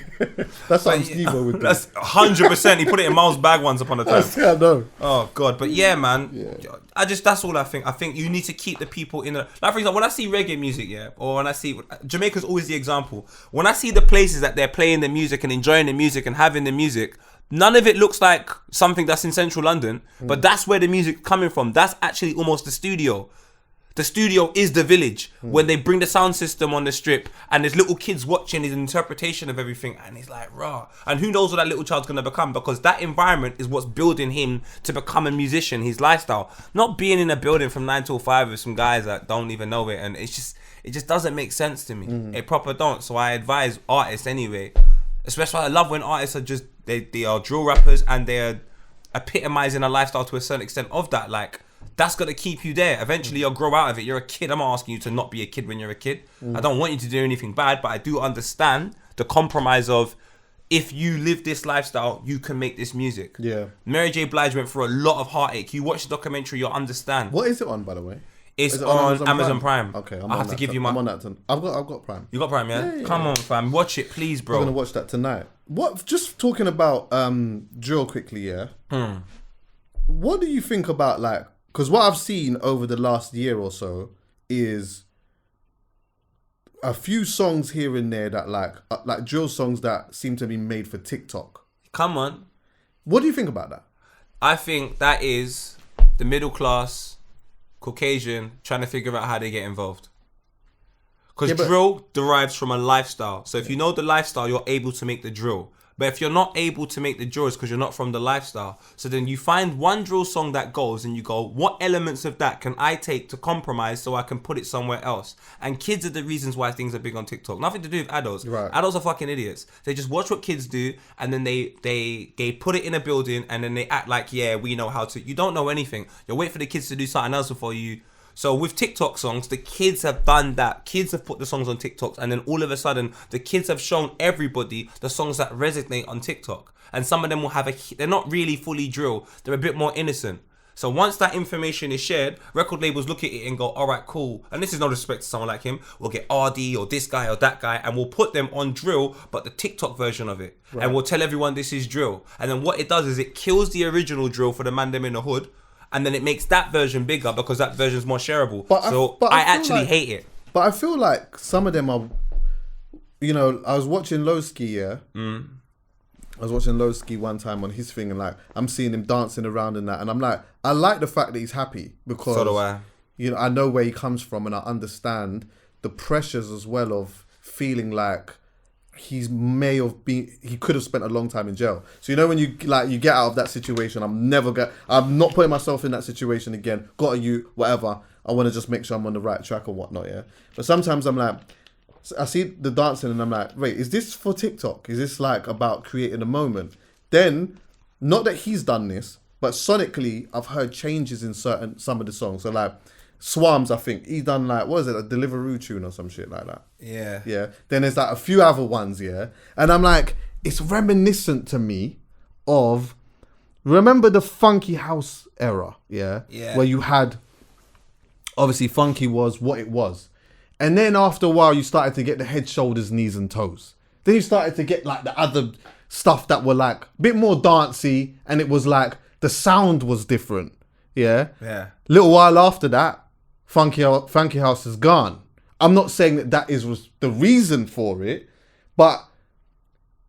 [SPEAKER 1] That's what Steve-O would do.
[SPEAKER 2] That's 100%. He put it in Miles' bag once upon a time.
[SPEAKER 1] I know.
[SPEAKER 2] Oh God, but yeah, man. Yeah. That's all I think. I think you need to keep the people in the, like, for example, when I see reggae music, or when I see, Jamaica's always the example. When I see the places that they're playing the music and enjoying the music and having the music, none of it looks like something that's in central London, but that's where the music's coming from. That's actually almost the studio. The studio is the village. When they bring the sound system on the strip and there's little kids watching his interpretation of everything, and he's like, rah. And who knows what that little child's gonna become, because that environment is what's building him to become a musician, his lifestyle. Not being in a building from 9 till 5 with some guys that don't even know it, and it just doesn't make sense to me. It proper don't. So I advise artists anyway. Especially I love when artists are just they are drill rappers and they're epitomizing a lifestyle to a certain extent of that. Like, that's gonna keep you there. Eventually you'll grow out of it. You're a kid. I'm not asking you to not be a kid when you're a kid. I don't want you to do anything bad, but I do understand the compromise of, if you live this lifestyle, you can make this music.
[SPEAKER 1] Yeah.
[SPEAKER 2] Mary J. Blige went through a lot of heartache. You watch the documentary, you'll understand.
[SPEAKER 1] What is it on, by the way?
[SPEAKER 2] It's
[SPEAKER 1] Is it
[SPEAKER 2] on Amazon Prime.
[SPEAKER 1] Okay,
[SPEAKER 2] I have to give you my.
[SPEAKER 1] I'm on that. I've got Prime.
[SPEAKER 2] You got Prime, yeah?
[SPEAKER 1] Yeah.
[SPEAKER 2] Come on, fam. Watch it, please, bro.
[SPEAKER 1] I'm gonna watch that tonight. What? Just talking about drill quickly, yeah. What do you think about, like? Because what I've seen over the last year or so is a few songs here and there that like drill songs that seem to be made for TikTok.
[SPEAKER 2] Come on.
[SPEAKER 1] What do you think about that?
[SPEAKER 2] I think that is the middle class Caucasian trying to figure out how they get involved. Because drill derives from a lifestyle. So if you know the lifestyle, you're able to make the drill. But if you're not able to make the drill, it's because you're not from the lifestyle. So then you find one drill song that goes and you go, what elements of that can I take to compromise so I can put it somewhere else? And kids are the reasons why things are big on TikTok. Nothing to do with adults.
[SPEAKER 1] Right.
[SPEAKER 2] Adults are fucking idiots. They just watch what kids do and then they put it in a building and then they act like, yeah, we know how to. You don't know anything. You wait for the kids to do something else before you. So with TikTok songs, the kids have done that. Kids have put the songs on TikTok, and then all of a sudden, the kids have shown everybody the songs that resonate on TikTok. And some of them will have they're not really fully drill. They're a bit more innocent. So once that information is shared, record labels look at it and go, all right, cool. And this is no disrespect to someone like him. We'll get RD or this guy or that guy, and we'll put them on drill, but the TikTok version of it. Right. And we'll tell everyone this is drill. And then what it does is it kills the original drill for the man them in the hood. And then it makes that version bigger because that version's more shareable. I actually hate it.
[SPEAKER 1] But I feel like some of them are, you know, I was watching Lowski, yeah? I was watching Lowski one time on his thing, and like, I'm seeing him dancing around and that. And I'm like, I like the fact that he's happy because,
[SPEAKER 2] so do I.
[SPEAKER 1] You know, I know where he comes from and I understand the pressures as well of feeling like he could have spent a long time in jail. So you know when you get out of that situation, I'm not putting myself in that situation again. Got you, whatever. I want to just make sure I'm on the right track or whatnot, yeah. But sometimes I'm like, I see the dancing and I'm like, wait, is this for TikTok? Is this like about creating a moment? Then, not that he's done this, but sonically, I've heard changes in some of the songs. So like, Swarms, I think he done like, what is it, a Deliveroo tune or some shit like that.
[SPEAKER 2] Yeah.
[SPEAKER 1] Yeah. Then there's like a few other ones, yeah. And I'm like, it's reminiscent to me of, remember the funky house era, yeah?
[SPEAKER 2] Yeah.
[SPEAKER 1] Where you had, obviously funky was what it was. And then after a while, you started to get the head, shoulders, knees and toes. Then you started to get like the other stuff that were like a bit more dancey, and it was like, the sound was different, yeah?
[SPEAKER 2] Yeah.
[SPEAKER 1] Little while after that, Funky House is gone. I'm not saying that was the reason for it, but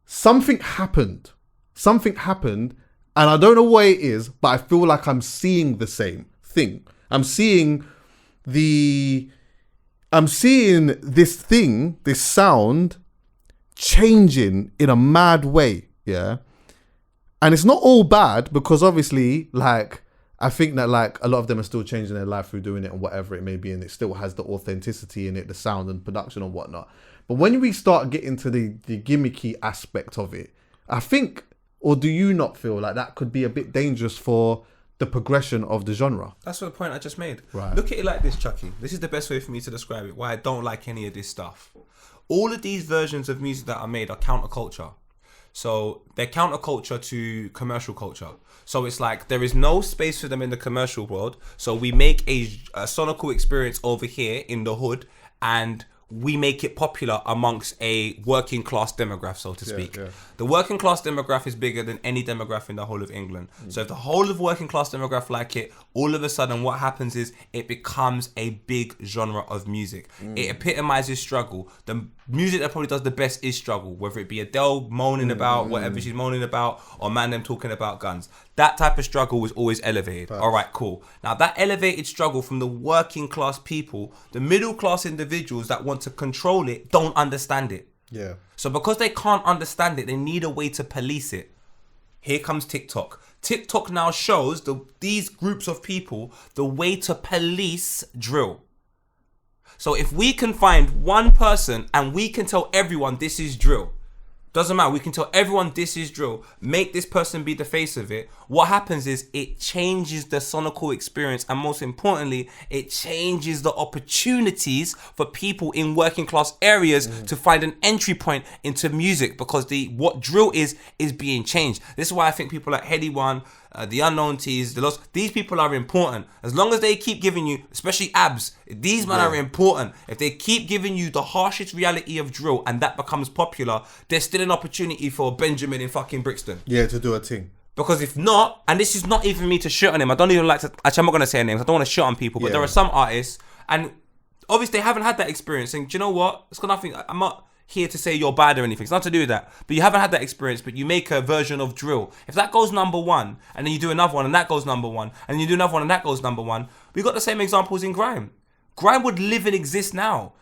[SPEAKER 1] something happened. Something happened, and I don't know what it is, but I feel like I'm seeing the same thing. I'm seeing this thing, this sound, changing in a mad way, yeah? And it's not all bad, because obviously, like, I think that like a lot of them are still changing their life through doing it and whatever it may be, and it still has the authenticity in it, the sound and production and whatnot. But when we start getting to the gimmicky aspect of it, I think, or do you not feel like that could be a bit dangerous for the progression of the genre?
[SPEAKER 2] That's the point I just made.
[SPEAKER 1] Right.
[SPEAKER 2] Look at it like this, Chuckie. This is the best way for me to describe it, why I don't like any of this stuff. All of these versions of music that are made are counterculture. So they're counterculture to commercial culture. So it's like there is no space for them in the commercial world. So we make a sonical experience over here in the hood, and we make it popular amongst a working class demographic, so to speak.
[SPEAKER 1] Yeah.
[SPEAKER 2] The working class demographic is bigger than any demographic in the whole of England. So if the whole of working class demographic like it, all of a sudden what happens is it becomes a big genre of music. It epitomizes struggle. The music that probably does the best is struggle, whether it be Adele moaning about whatever she's moaning about, or man them talking about guns. That type of struggle was always elevated.
[SPEAKER 1] Facts.
[SPEAKER 2] All right, cool. Now that elevated struggle from the working class people, the middle class individuals that want to control it don't understand it.
[SPEAKER 1] Yeah.
[SPEAKER 2] So because they can't understand it, they need a way to police it. Here comes TikTok. TikTok now shows these groups of people the way to police drill. So if we can find one person and we can tell everyone this is drill, doesn't matter, we can tell everyone this is drill, make this person be the face of it, what happens is it changes the sonical experience, and most importantly, it changes the opportunities for people in working class areas to find an entry point into music, because what drill is being changed. This is why I think people like Heady One, the Unknown Teas, the Lost, these people are important. As long as they keep giving you, especially Abs, these men are important. If they keep giving you the harshest reality of drill and that becomes popular, there's still an opportunity for Benjamin in fucking Brixton.
[SPEAKER 1] Yeah, to do a thing.
[SPEAKER 2] Because if not, and this is not even me to shit on him, I don't even like to, actually I'm not going to say names, I don't want to shit on people, but there are some artists, and obviously they haven't had that experience, and do you know what? It's got nothing, I'm not here to say you're bad or anything, it's nothing to do with that, but you haven't had that experience, but you make a version of drill. If that goes number one, and then you do another one, and that goes number one, and you do another one, and that goes number one, we got the same examples in grime. Grime would live and exist now.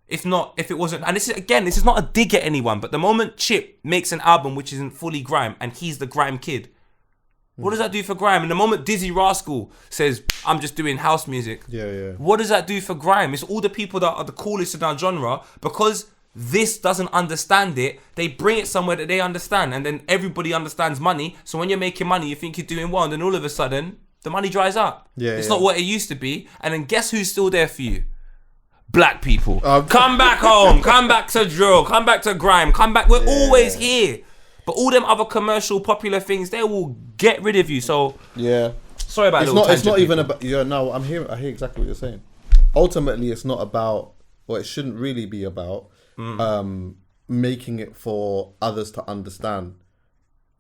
[SPEAKER 2] If it wasn't, and this is not a dig at anyone, but the moment Chip makes an album which isn't fully grime, and he's the grime kid, what does that do for grime? And the moment Dizzy Rascal says, I'm just doing house music, what does that do for grime? It's all the people that are the coolest in our genre, because this doesn't understand it, they bring it somewhere that they understand, and then everybody understands money. So when you're making money, you think you're doing well, and then all of a sudden, the money dries up. It's not what it used to be. And then guess who's still there for you? Black people. Come back home, come back to drill, come back to grime, come back. We're always here. But all them other commercial popular things, they will get rid of you. So sorry about that.
[SPEAKER 1] It's not even about. No, I hear exactly what you're saying. Ultimately, it's not about, or it shouldn't really be about, making it for others to understand.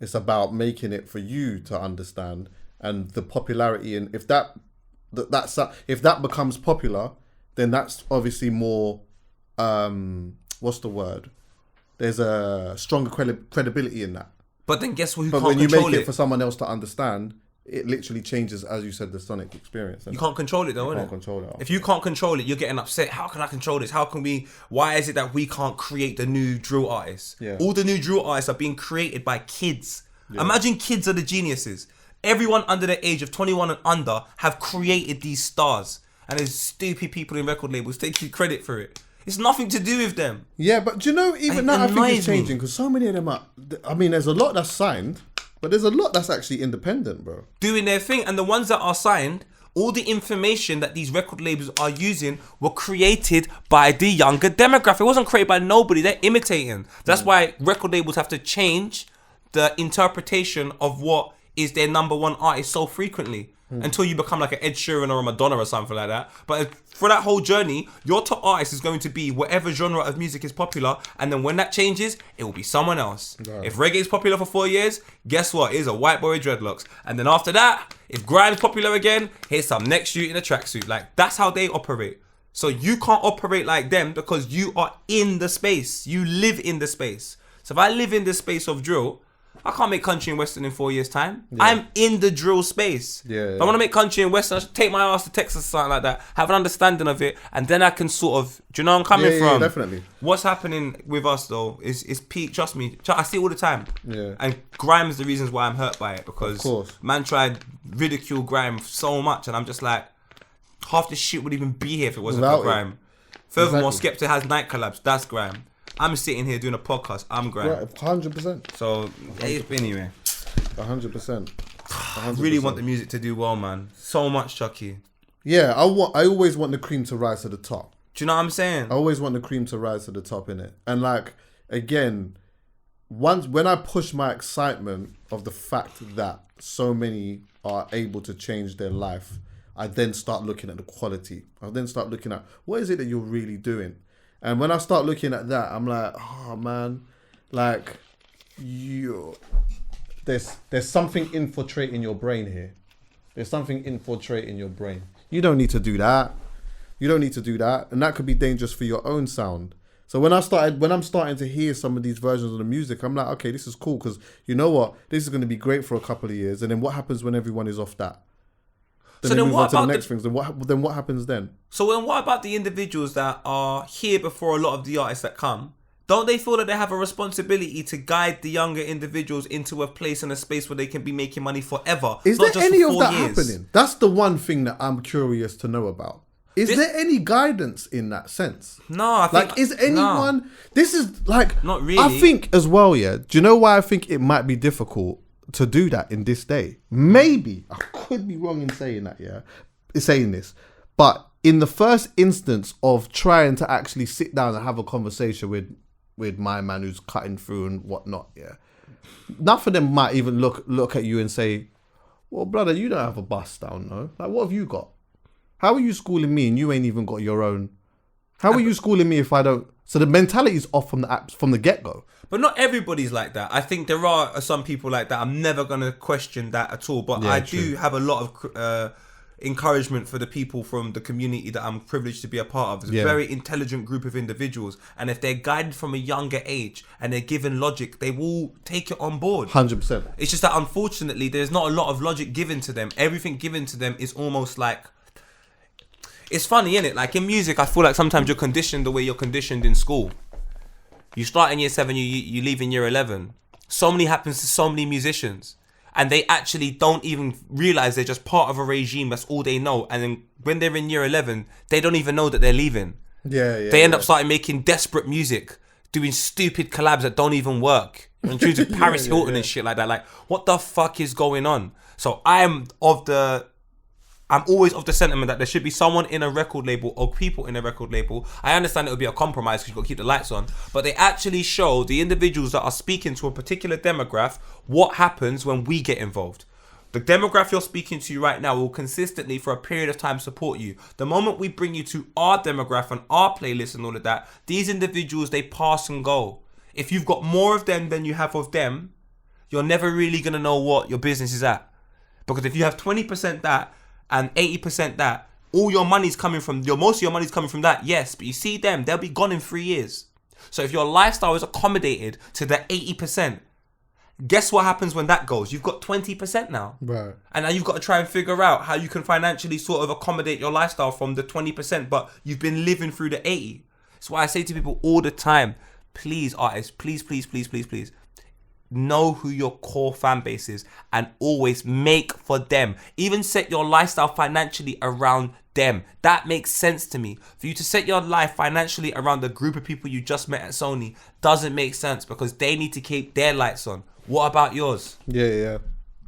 [SPEAKER 1] It's about making it for you to understand, and the popularity. And if that becomes popular, then that's obviously more. What's the word? There's a stronger credibility in that.
[SPEAKER 2] But then guess who
[SPEAKER 1] but
[SPEAKER 2] can't
[SPEAKER 1] when you
[SPEAKER 2] control
[SPEAKER 1] make it for someone else to understand, it literally changes, as you said, the sonic experience.
[SPEAKER 2] You can't control it though, innit?
[SPEAKER 1] You can't control it.
[SPEAKER 2] If you can't control it, you're getting upset. How can I control this? Why is it that we can't create the new drill artists? All the new drill artists are being created by kids. Imagine kids are the geniuses. Everyone under the age of 21 and under have created these stars. And there's stupid people in record labels taking credit for it. It's nothing to do with them.
[SPEAKER 1] Yeah, but do you know, even now I think it's changing, because so many of them are, I mean, there's a lot that's signed, but there's a lot that's actually independent, bro.
[SPEAKER 2] Doing their thing. And the ones that are signed, all the information that these record labels are using were created by the younger demographic. It wasn't created by nobody. They're imitating. That's why record labels have to change the interpretation of what is their number one artist so frequently. Until you become like an Ed Sheeran or a Madonna or something like that. But for that whole journey, your top artist is going to be whatever genre of music is popular, and then when that changes, it will be someone else. If reggae is popular for 4 years, guess what? It is a white boy with dreadlocks. And then after that, if grime is popular again, here's some next shoot in a tracksuit. Like, that's how they operate. So you can't operate like them because you are in the space. You live in the space. So if I live in the space of drill, I can't make country and western in 4 years' time. I'm in the drill space. If I want to make country and western, I should take my ass to Texas or something like that, have an understanding of it, and then I can sort of, do you know where I'm coming from?
[SPEAKER 1] Yeah, definitely.
[SPEAKER 2] What's happening with us though is peak. Trust me, I see it all the time. And grime is the reasons why I'm hurt by it, because man tried ridicule grime so much, and I'm just like, half this shit would even be here if it wasn't for grime. Furthermore, Skepta has night collabs. That's grime. I'm sitting here doing a podcast. I'm grime.
[SPEAKER 1] Right, 100%.
[SPEAKER 2] So anyway,
[SPEAKER 1] 100%.
[SPEAKER 2] I really want the music to do well, man. So much, Chuckie.
[SPEAKER 1] Yeah, I always want the cream to rise to the top.
[SPEAKER 2] Do you know what I'm saying?
[SPEAKER 1] I always want the cream to rise to the top, innit? And like, again, when I push my excitement of the fact that so many are able to change their life, I then start looking at the quality. I then start looking at, what is it that you're really doing? And when I start looking at that, I'm like, oh man, like there's something infiltrating your brain here. There's something infiltrating your brain. You don't need to do that. You don't need to do that. And that could be dangerous for your own sound. So when I'm starting to hear some of these versions of the music, I'm like, okay, this is cool, because you know what? This is going to be great for a couple of years. And then what happens when everyone is off that? Then
[SPEAKER 2] So
[SPEAKER 1] they
[SPEAKER 2] then
[SPEAKER 1] move
[SPEAKER 2] what
[SPEAKER 1] on to the
[SPEAKER 2] about
[SPEAKER 1] next things. Then what happens then?
[SPEAKER 2] So then what about the individuals that are here before a lot of the artists that come? Don't they feel that they have a responsibility to guide the younger individuals into a place and a space where they can be making money forever?
[SPEAKER 1] Is
[SPEAKER 2] not
[SPEAKER 1] there
[SPEAKER 2] just
[SPEAKER 1] any
[SPEAKER 2] for
[SPEAKER 1] of
[SPEAKER 2] 4
[SPEAKER 1] that
[SPEAKER 2] years?
[SPEAKER 1] happening? That's the one thing that I'm curious to know about. Is there any guidance in that sense?
[SPEAKER 2] No, I think...
[SPEAKER 1] Like, is anyone...
[SPEAKER 2] No.
[SPEAKER 1] This is like...
[SPEAKER 2] Not really.
[SPEAKER 1] I think as well, yeah. Do you know why I think it might be difficult to do that in this day? Maybe. I could be wrong in saying that, yeah. Saying this. But in the first instance of trying to actually sit down and have a conversation with my man who's cutting through and whatnot, yeah. None of them might even look at you and say, well, brother, you don't have a bus down, no? Like, what have you got? How are you schooling me and you ain't even got your own? How are you schooling me if I don't? So the mentality is off from the get-go.
[SPEAKER 2] But not everybody's like that. I think there are some people like that. I'm never going to question that at all. But
[SPEAKER 1] Yeah,
[SPEAKER 2] I
[SPEAKER 1] true.
[SPEAKER 2] do have a lot of encouragement for the people from the community that I'm privileged to be a part of. It's a very intelligent group of individuals. And if they're guided from a younger age and they're given logic, they will take it on board.
[SPEAKER 1] 100%.
[SPEAKER 2] It's just that unfortunately, there's not a lot of logic given to them. Everything given to them is almost like... It's funny, innit? Like in music, I feel like sometimes you're conditioned the way you're conditioned in school. You start in year 7, you leave in year 11. So many happens to so many musicians. And they actually don't even realize they're just part of a regime. That's all they know. And then when they're in year 11, they don't even know that they're leaving.
[SPEAKER 1] Yeah.
[SPEAKER 2] They end up starting making desperate music, doing stupid collabs that don't even work. And choosing Paris Hilton and shit like that. Like, what the fuck is going on? So I'm always of the sentiment that there should be someone in a record label or people in a record label. I understand it would be a compromise because you've got to keep the lights on, but they actually show the individuals that are speaking to a particular demographic what happens when we get involved. The demographic you're speaking to right now will consistently for a period of time support you. The moment we bring you to our demographic and our playlist and all of that, these individuals, they pass and go. If you've got more of them than you have of them, you're never really going to know what your business is at. Because if you have 20% that, and 80% that, all your money's coming from, most of your money's coming from that, yes, but you see them, they'll be gone in 3 years. So if your lifestyle is accommodated to the 80%, guess what happens when that goes? You've got 20% now.
[SPEAKER 1] Right.
[SPEAKER 2] And now you've got to try and figure out how you can financially sort of accommodate your lifestyle from the 20%, but you've been living through the 80. That's why I say to people all the time, please, artists, please, know who your core fan base is and always make for them. Even set your lifestyle financially around them. That makes sense to me. For you to set your life financially around the group of people you just met at Sony doesn't make sense because they need to keep their lights on. What about yours?
[SPEAKER 1] Yeah.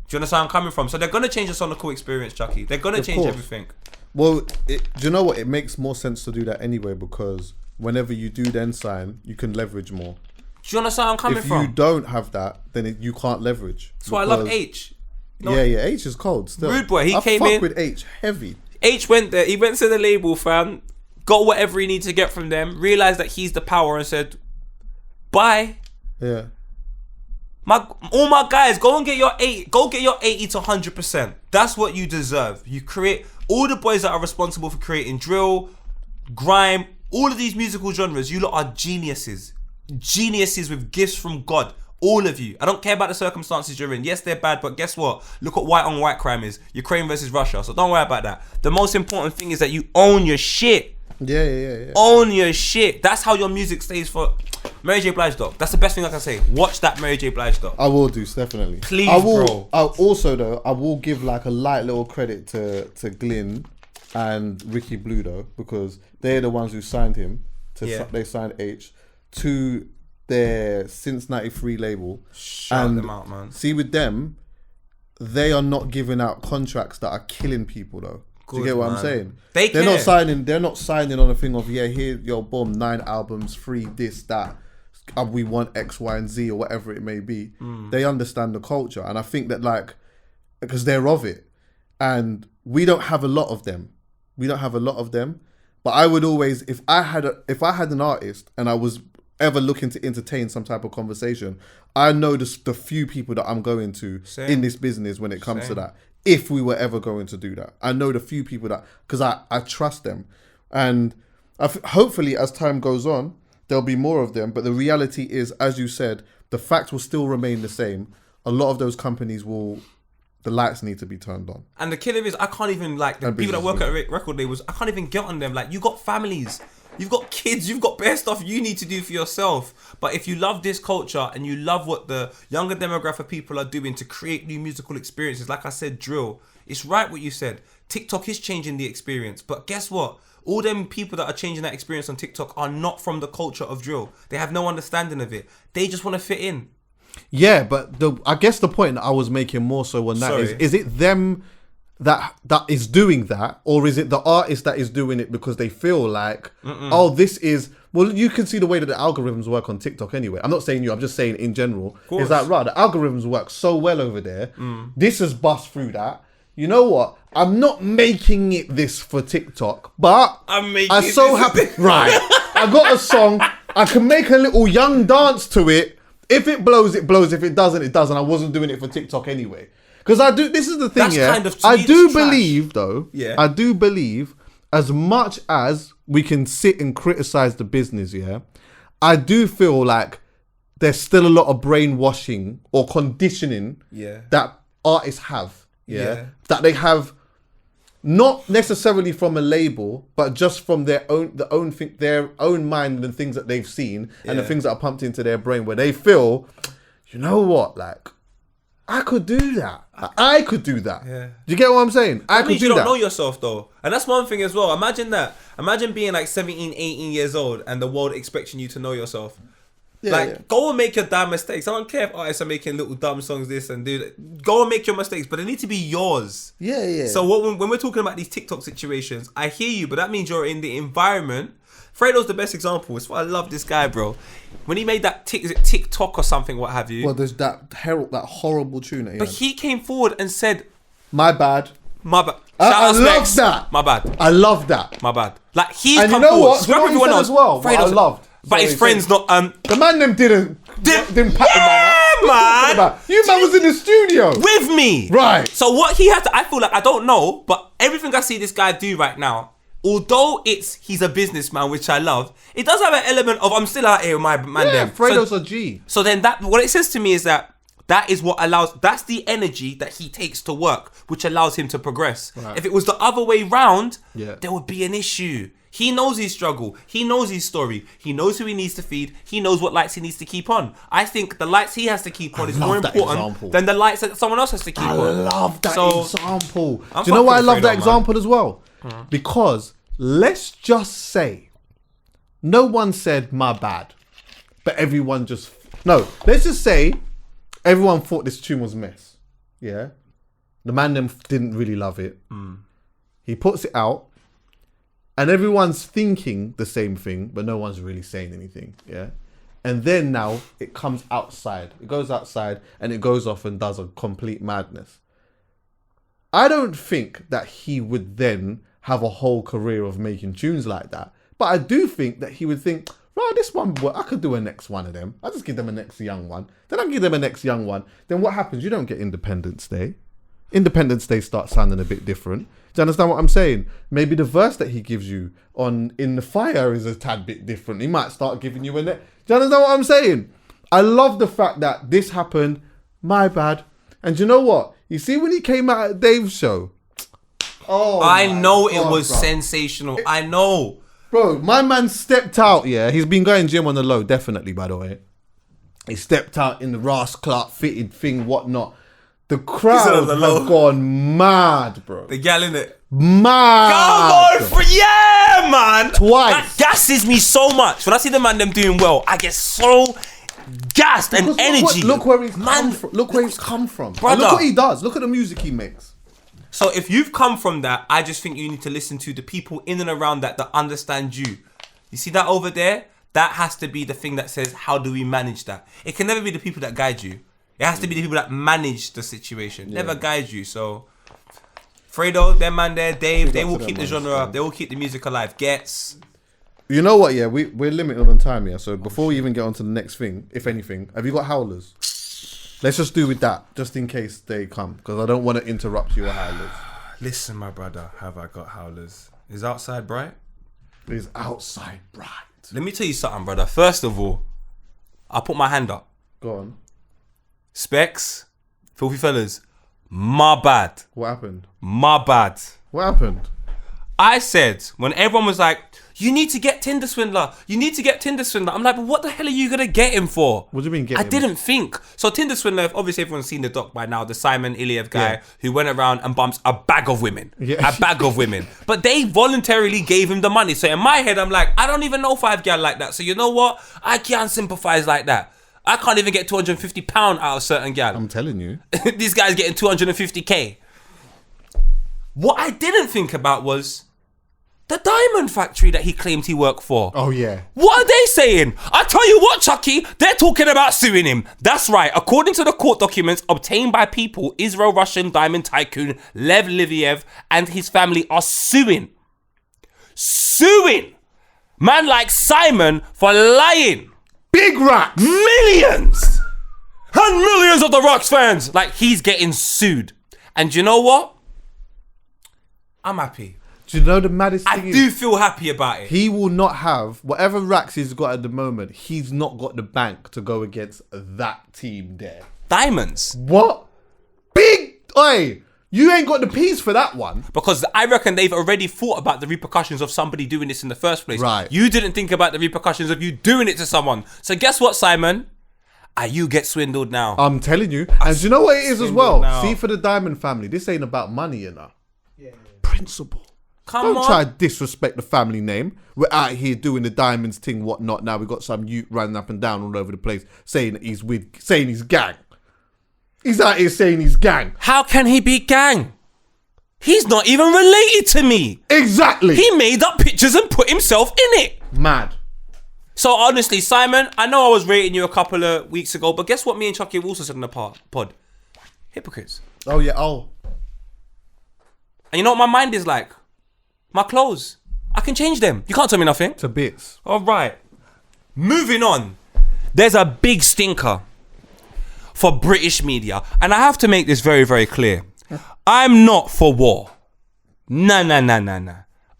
[SPEAKER 2] Do you understand where I'm coming from? So they're going to change the Sonical experience, Chuckie. They're going to change everything.
[SPEAKER 1] Well, do you know what? It makes more sense to do that anyway because whenever you do then sign, you can leverage more.
[SPEAKER 2] Do you understand where I'm coming from?
[SPEAKER 1] If you don't have that, then you can't leverage.
[SPEAKER 2] That's why I love H.
[SPEAKER 1] Yeah, H is cold still.
[SPEAKER 2] Rude boy, he came
[SPEAKER 1] I
[SPEAKER 2] in.
[SPEAKER 1] fuck with H heavy.
[SPEAKER 2] H went there. He went to the label, fam. Got whatever he needed to get from them. Realized that he's the power and said, "Bye."
[SPEAKER 1] Yeah.
[SPEAKER 2] All my guys, go and get your 80. Go get your 80 to 100%. That's what you deserve. You create all the boys that are responsible for creating drill, grime, all of these musical genres. You lot are geniuses. Geniuses with gifts from God. All of you. I don't care about the circumstances you're in. Yes, they're bad, but guess what? Look what white on white crime is. Ukraine versus Russia. So don't worry about that. The most important thing is that you own your shit.
[SPEAKER 1] Yeah.
[SPEAKER 2] Own your shit. That's how your music stays for. Mary J. Blige doc. That's the best thing I can say. Watch that Mary J. Blige doc.
[SPEAKER 1] I will do, definitely.
[SPEAKER 2] Please, bro.
[SPEAKER 1] I'll also though, I will give like a light little credit to Glyn and Ricky Blue though, because they're the ones who signed him. They signed H to their since '93 label.
[SPEAKER 2] Shout them out, man.
[SPEAKER 1] See, with them, they are not giving out contracts that are killing people though. Do you get what I'm saying? They're not signing. They're not signing on a thing of here, yo, boom, 9 albums, free this, that. We want X, Y, and Z or whatever it may be. They understand the culture, and I think that because they're of it, and we don't have a lot of them. But But I would always, if I had an artist and I was ever looking to entertain some type of conversation, I know the few people that I'm going to in this business when it comes to that. If we were ever going to do that, I know the few people that, because I trust them, and hopefully as time goes on, there'll be more of them. But the reality is, as you said, the fact will still remain the same. A lot of those companies the lights need to be turned on.
[SPEAKER 2] And the killer is, I can't even, like, the people that work at record labels, I can't even get on them. Like, you got families, you've got kids, you've got bare stuff you need to do for yourself. But if you love this culture and you love what the younger demographic people are doing to create new musical experiences, like I said, drill, it's right what you said. TikTok is changing the experience. But guess what? All them people that are changing that experience on TikTok are not from the culture of drill. They have no understanding of it. They just want to fit in.
[SPEAKER 1] Yeah, but I guess the point that I was making more so on that is it them that is doing that, or is it the artist that is doing it because they feel like, oh, this is... Well, you can see the way that the algorithms work on TikTok anyway. I'm not saying you, I'm just saying in general. It's like, right, the algorithms work so well over there. This has bust through that. You know what? I'm not making it this for TikTok, but I'm so happy. Right. I got a song. I can make a little young dance to it. If it blows, it blows. If it doesn't, it doesn't. I wasn't doing it for TikTok anyway. Because I do, this is the thing,
[SPEAKER 2] That's
[SPEAKER 1] yeah.
[SPEAKER 2] kind of,
[SPEAKER 1] I do believe, though,
[SPEAKER 2] Yeah.
[SPEAKER 1] I do believe, as much as we can sit and criticize the business, yeah, I do feel like there's still a lot of brainwashing or conditioning that artists have, that they have, not necessarily from a label, but just from their own mind and things that they've seen and the things that are pumped into their brain, where they feel, you know what, like, I could do that. I could do that. Yeah. Do you get what I'm saying? I could do that.
[SPEAKER 2] You don't know yourself, though. And that's one thing as well. Imagine that. Imagine being like 17, 18 years old and the world expecting you to know yourself. Go and make your damn mistakes. I don't care if artists are making little dumb songs, this and do that. Go and make your mistakes, but they need to be yours. So when we're talking about these TikTok situations, I hear you, but that means you're in the environment. Fredo's the best example. It's why I love this guy, bro. When he made that is it TikTok or something, what have you?
[SPEAKER 1] Well, there's that horrible tune that he
[SPEAKER 2] But
[SPEAKER 1] had.
[SPEAKER 2] he came forward and said,
[SPEAKER 1] My bad.
[SPEAKER 2] My bad.
[SPEAKER 1] I love that.
[SPEAKER 2] My bad.
[SPEAKER 1] I love that.
[SPEAKER 2] My bad. Like, he's
[SPEAKER 1] and
[SPEAKER 2] come
[SPEAKER 1] you know
[SPEAKER 2] forward.
[SPEAKER 1] what?
[SPEAKER 2] Scrap
[SPEAKER 1] You know what
[SPEAKER 2] everyone
[SPEAKER 1] he said
[SPEAKER 2] else.
[SPEAKER 1] as well. What I loved.
[SPEAKER 2] But his friends not
[SPEAKER 1] the man them didn't pat the man up.
[SPEAKER 2] man.
[SPEAKER 1] You man was in the studio
[SPEAKER 2] with me.
[SPEAKER 1] Right.
[SPEAKER 2] So what he had to, I feel like, I don't know, but everything I see this guy do right now, although he's a businessman, which I love, it does have an element of, I'm still out here with my man.
[SPEAKER 1] Yeah, Fredo's a G.
[SPEAKER 2] So then what it says to me is that is what that's the energy that he takes to work, which allows him to progress. Right. If it was the other way round, there would be an issue. He knows his struggle. He knows his story. He knows who he needs to feed. He knows what lights he needs to keep on. I think the lights he has to keep on is more important than the lights that someone else has to keep on.
[SPEAKER 1] I love that example.
[SPEAKER 2] Do
[SPEAKER 1] you know why I love that example as well? Because let's just say no one said my bad, but everyone just... No, let's just say everyone thought this tune was mess. Yeah? The man them didn't really love it. He puts it out. And everyone's thinking the same thing, but no one's really saying anything, yeah? And then now it comes outside. It goes outside and it goes off and does a complete madness. I don't think that he would then have a whole career of making tunes like that. But I do think that he would think, right, this one, I could do a next one of them. I'll just give them a next young one. Then I'll give them a next young one. Then what happens? You don't get Independence Day. Independence Day starts sounding a bit different. Do you understand what I'm saying? Maybe the verse that he gives you on In the Fire is a tad bit different. He might start giving you a neck. Do you understand what I'm saying? I love the fact that this happened. My bad. And you know what? You see when he came out at Dave's show? Oh,
[SPEAKER 2] I know it was sensational. I know.
[SPEAKER 1] Bro, my man stepped out, yeah. He's been going gym on the low, definitely, by the way. He stepped out in the Ross Clark fitted thing, whatnot. The crowd have gone mad, bro.
[SPEAKER 2] The gal in it.
[SPEAKER 1] Mad.
[SPEAKER 2] Come on, yeah, man.
[SPEAKER 1] Twice.
[SPEAKER 2] That gasses me so much. When I see the man them doing well, I get so gassed and energy.
[SPEAKER 1] Look where he's come from. Look where he's come from.
[SPEAKER 2] Brother.
[SPEAKER 1] Look what he does. Look at the music he makes.
[SPEAKER 2] So if you've come from that, I just think you need to listen to the people in and around that understand you. You see that over there? That has to be the thing that says, how do we manage that? It can never be the people that guide you. It has to be the people that manage the situation, never guide you. So Fredo, them man there, Dave, they
[SPEAKER 1] up
[SPEAKER 2] will
[SPEAKER 1] to
[SPEAKER 2] keep
[SPEAKER 1] them
[SPEAKER 2] the
[SPEAKER 1] man,
[SPEAKER 2] genre
[SPEAKER 1] still.
[SPEAKER 2] up. They will keep the music alive. Gets.
[SPEAKER 1] You know what? Yeah, we're limited on time here. So before we even get on to the next thing, if anything, have you got Howlers? Let's just do with that, just in case they come, because I don't want to interrupt your Howlers.
[SPEAKER 2] Listen, my brother, have I got Howlers? Is outside bright?
[SPEAKER 1] It's outside bright.
[SPEAKER 2] Let me tell you something, brother. First of all, I'll put my hand up.
[SPEAKER 1] Go on.
[SPEAKER 2] Specs, filthy fellas, my bad.
[SPEAKER 1] What happened?
[SPEAKER 2] My bad.
[SPEAKER 1] What happened?
[SPEAKER 2] I said, when everyone was like, you need to get Tinder Swindler. You need to get Tinder Swindler. I'm like, but what the hell are you going to get him for?
[SPEAKER 1] What do you mean get
[SPEAKER 2] I
[SPEAKER 1] him?
[SPEAKER 2] didn't think. So Tinder Swindler, obviously everyone's seen the doc by now, the Simon Iliev guy
[SPEAKER 1] Yeah.
[SPEAKER 2] who went around and bumps a bag of women.
[SPEAKER 1] Yeah.
[SPEAKER 2] A bag of women. But they voluntarily gave him the money. So in my head, I'm like, I don't even know 5 gal like that. So you know what? I can't sympathize like that. I can't even get £250 out of certain gal.
[SPEAKER 1] I'm telling you.
[SPEAKER 2] This guy's getting 250k. What I didn't think about was the diamond factory that he claimed he worked for.
[SPEAKER 1] Oh, yeah.
[SPEAKER 2] What are they saying? I tell you what, Chuckie, they're talking about suing him. That's right. According to the court documents obtained by People, Israel-Russian diamond tycoon Lev Liviev and his family are suing man like Simon for lying.
[SPEAKER 1] Big racks.
[SPEAKER 2] Millions and millions of the Rocks fans. Like, he's getting sued. And you know what? I'm happy.
[SPEAKER 1] Do you know the maddest
[SPEAKER 2] I
[SPEAKER 1] thing
[SPEAKER 2] do
[SPEAKER 1] is?
[SPEAKER 2] feel happy about it.
[SPEAKER 1] He will not have, whatever racks he's got at the moment, he's not got the bank to go against that team there.
[SPEAKER 2] Diamonds.
[SPEAKER 1] What? Big, oi, you ain't got the piece for that one.
[SPEAKER 2] Because I reckon they've already thought about the repercussions of somebody doing this in the first place.
[SPEAKER 1] Right.
[SPEAKER 2] You didn't think about the repercussions of you doing it to someone. So guess what, Simon? You get swindled now.
[SPEAKER 1] I'm telling you. And do you know what it is as well?
[SPEAKER 2] now.
[SPEAKER 1] See, for the Diamond family, this ain't about money, you know.
[SPEAKER 3] Yeah.
[SPEAKER 1] Principle.
[SPEAKER 2] Come
[SPEAKER 1] Don't
[SPEAKER 2] on.
[SPEAKER 1] try to disrespect the family name. We're out here doing the Diamonds thing, whatnot. Now we got some youth running up and down all over the place saying that saying he's gang. He's out here saying he's gang.
[SPEAKER 2] How can he be gang? He's not even related to me.
[SPEAKER 1] Exactly.
[SPEAKER 2] He made up pictures and put himself in it.
[SPEAKER 1] Mad.
[SPEAKER 2] So honestly, Simon, I know I was rating you a couple of weeks ago, but guess what me and Chuckie have also said in the pod? Hypocrites.
[SPEAKER 1] Oh, yeah. Oh.
[SPEAKER 2] And you know what my mind is like? My clothes. I can change them. You can't tell me nothing.
[SPEAKER 1] To bits.
[SPEAKER 2] All right. Moving on. There's a big stinker for British media. And I have to make this very, very clear. I'm not for war. Nah.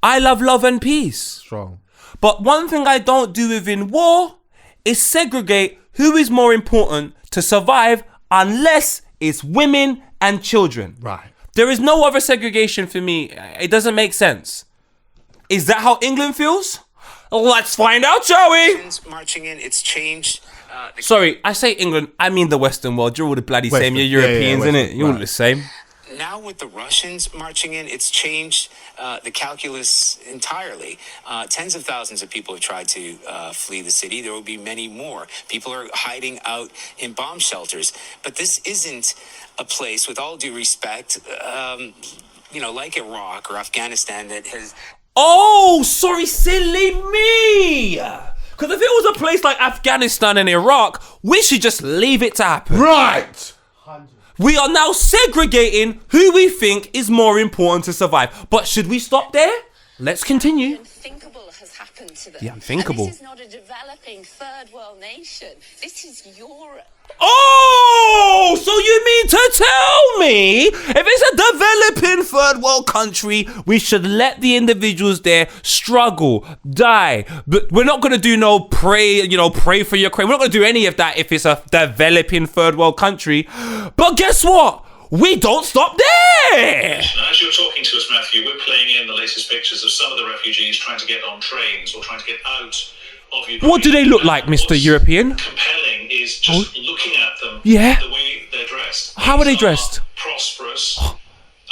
[SPEAKER 2] I love and peace.
[SPEAKER 1] Strong.
[SPEAKER 2] But one thing I don't do within war is segregate who is more important to survive unless it's women and children.
[SPEAKER 1] Right.
[SPEAKER 2] There is no other segregation for me. It doesn't make sense. Is that how England feels? Let's find out, shall we?
[SPEAKER 4] Marching in, it's changed.
[SPEAKER 2] Sorry, I say England, I mean the Western world. You're all the bloody
[SPEAKER 1] Western.
[SPEAKER 2] same. You're
[SPEAKER 1] Yeah,
[SPEAKER 2] Europeans,
[SPEAKER 1] Western.
[SPEAKER 2] innit? You're all
[SPEAKER 1] Right.
[SPEAKER 2] the same.
[SPEAKER 4] Now with the Russians marching in, it's changed the calculus entirely. Tens of thousands of people have tried to flee the city. There will be many more. People are hiding out in bomb shelters. But this isn't a place, with all due respect, like Iraq or Afghanistan that has...
[SPEAKER 2] Oh, sorry, silly me. Because if it was a place like Afghanistan and Iraq, we should just leave it to happen.
[SPEAKER 1] Right.
[SPEAKER 2] We are now segregating who we think is more important to survive. But should we stop there? Let's continue.
[SPEAKER 5] Unthinkable has happened to them.
[SPEAKER 2] The unthinkable.
[SPEAKER 5] And this is not a developing third world nation. This is Europe.
[SPEAKER 2] Oh, so you mean to tell me if it's a developing third world country, we should let the individuals there struggle, die. But we're not going to do pray for Ukraine. We're not going to do any of that if it's a developing third world country. But guess what? We don't stop there.
[SPEAKER 6] As you're talking to us, Matthew, we're playing in the latest pictures of some of the refugees trying to get on trains or trying to get out of Ukraine.
[SPEAKER 2] What do they look like, Mr.
[SPEAKER 6] What's
[SPEAKER 2] European?
[SPEAKER 6] compelling is just looking at them,
[SPEAKER 2] Yeah.
[SPEAKER 6] the way they're dressed.
[SPEAKER 2] How are they
[SPEAKER 6] These
[SPEAKER 2] dressed?
[SPEAKER 6] Prosperous.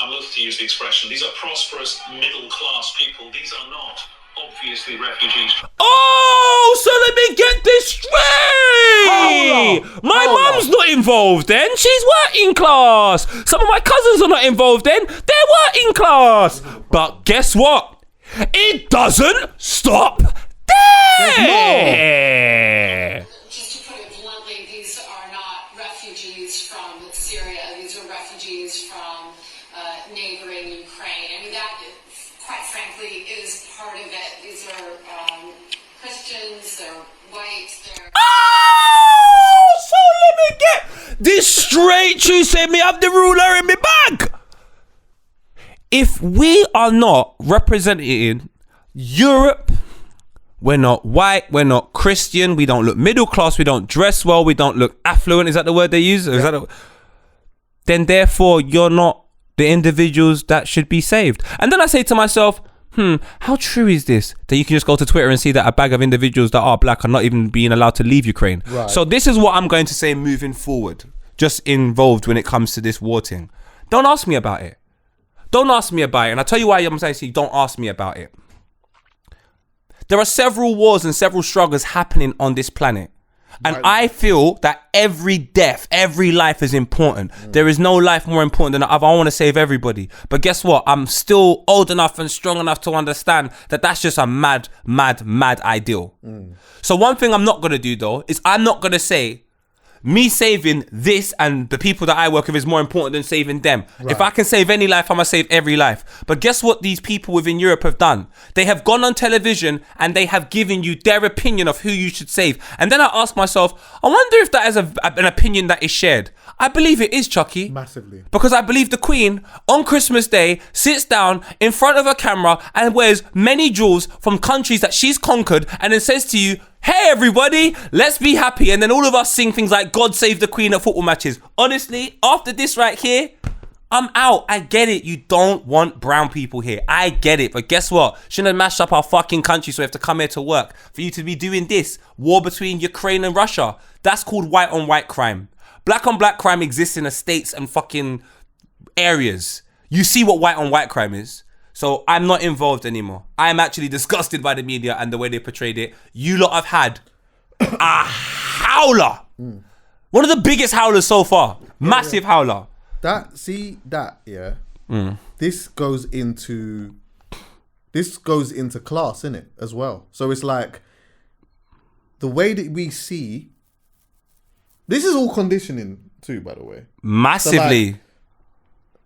[SPEAKER 6] I'm loath to use the expression. These are prosperous middle-class people. These are not obviously refugees.
[SPEAKER 2] Oh, so let me get this straight. My mum's not involved then. She's working class. Some of my cousins are not involved then. They're working class. But guess what? It doesn't stop there.
[SPEAKER 7] Just to put it bluntly, these are not refugees from Syria. These are refugees from
[SPEAKER 5] neighboring Ukraine. I mean, that, quite frankly, is part of it. These are Christians, they're white, they're...
[SPEAKER 2] Oh, so let me get this straight. You say me have the ruler in me bag. If we are not representing Europe, we're not white, we're not Christian, we don't look middle class, we don't dress well, we don't look affluent. Is that the word they use? Is that then therefore you're not the individuals that should be saved. And then I say to myself, how true is this? That you can just go to Twitter and see that a bag of individuals that are black are not even being allowed to leave Ukraine. Right. So this is what I'm going to say moving forward, just involved when it comes to this war thing. Don't ask me about it. Don't ask me about it. And I'll tell you why I'm saying don't ask me about it. There are several wars and several struggles happening on this planet. And I feel that every death, every life is important. There is no life more important than the other. I want to save everybody. But guess what? I'm still old enough and strong enough to understand that that's just a mad ideal. So one thing I'm not going to do though, is I'm not going to say me saving this and the people that I work with is more important than saving them. Right. If I can save any life, I'm going to save every life. But guess what these people within Europe have done? They have gone on television and they have given you their opinion of who you should save. And then I ask myself, I wonder if that is an opinion that is shared. I believe it is, Chuckie.
[SPEAKER 1] Massively.
[SPEAKER 2] Because I believe the Queen, on Christmas Day, sits down in front of a camera and wears many jewels from countries that she's conquered and then says to you, hey everybody, let's be happy. And then all of us sing things like God Save the Queen at football matches. Honestly, after this right here, I'm out. I get it. You don't want brown people here. I get it. But guess what? Shouldn't have mashed up our fucking country so we have to come here to work. For you to be doing this, war between Ukraine and Russia, that's called white on white crime. Black on black crime exists in estates and fucking areas. You see what white on white crime is. So I'm not involved anymore. I am actually disgusted by the media and the way they portrayed it. You lot have had a howler. One of the biggest howlers so far. Massive howler.
[SPEAKER 1] This goes into class, innit, as well. So it's like the way that we see. This is all conditioning too, by the way.
[SPEAKER 2] Massively.
[SPEAKER 1] So like,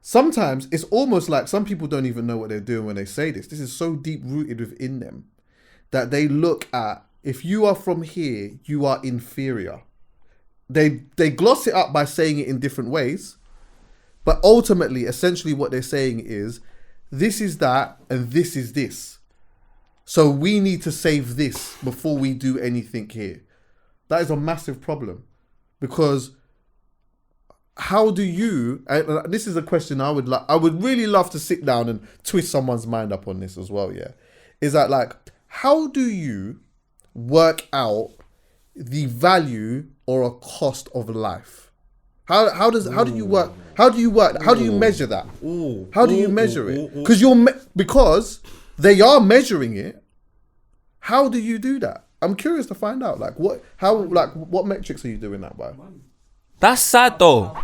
[SPEAKER 1] sometimes it's almost like some people don't even know what they're doing when they say this. This is so deep rooted within them that they look at, if you are from here, you are inferior. They gloss it up by saying it in different ways. But ultimately, essentially what they're saying is, this is that and this is this. So we need to save this before we do anything here. That is a massive problem. Because how do you, and this is a question I would really love to sit down and twist someone's mind up on this as well, yeah. Is that like, how do you work out the value or a cost of life? How do you measure that? How do you measure it? Because they are measuring it. How do you do that? I'm curious to find out, what metrics are you doing that by?
[SPEAKER 2] That's sad though.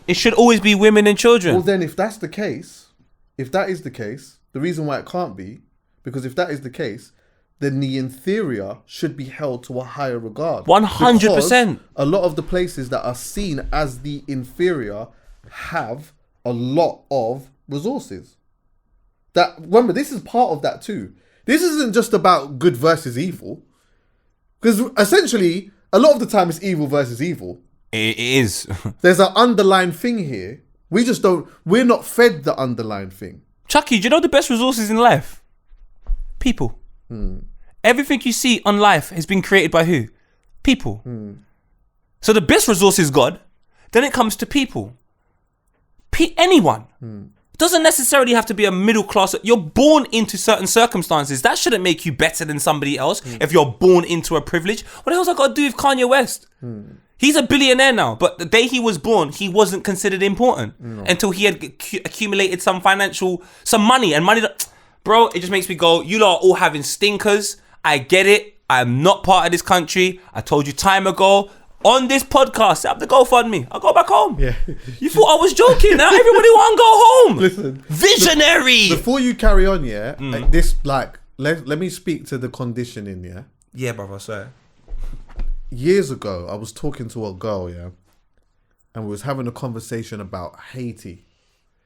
[SPEAKER 2] It should always be women and children.
[SPEAKER 1] Well then, if that is the case, the reason why it can't be, because if that is the case, then the inferior should be held to a higher regard.
[SPEAKER 2] 100%.
[SPEAKER 1] A lot of the places that are seen as the inferior have a lot of resources. Remember, this is part of that too. This isn't just about good versus evil. Because essentially, a lot of the time it's evil versus evil.
[SPEAKER 2] It is.
[SPEAKER 1] There's an underlying thing here. We're not fed the underlying thing.
[SPEAKER 2] Chuckie, do you know the best resources in life? People. Everything you see on life has been created by who? People. So the best resource is God. Then it comes to people. Anyone. It doesn't necessarily have to be a middle class. You're born into certain circumstances. That shouldn't make you better than somebody else if you're born into a privilege. What the hell's that got to do with Kanye West? He's a billionaire now, but the day he was born, he wasn't considered important until he had accumulated some money. And money, bro, it just makes me go, you lot are all having stinkers. I get it. I'm not part of this country. I told you time ago. On this podcast, set up the GoFundMe. I'll go back home. Yeah. You thought I was joking. Now everybody want to go home.
[SPEAKER 1] Listen.
[SPEAKER 2] Visionary.
[SPEAKER 1] Before you carry on, yeah, let me speak to the conditioning, yeah?
[SPEAKER 2] Yeah, brother, sorry.
[SPEAKER 1] Years ago, I was talking to a girl, yeah, and we was having a conversation about Haiti.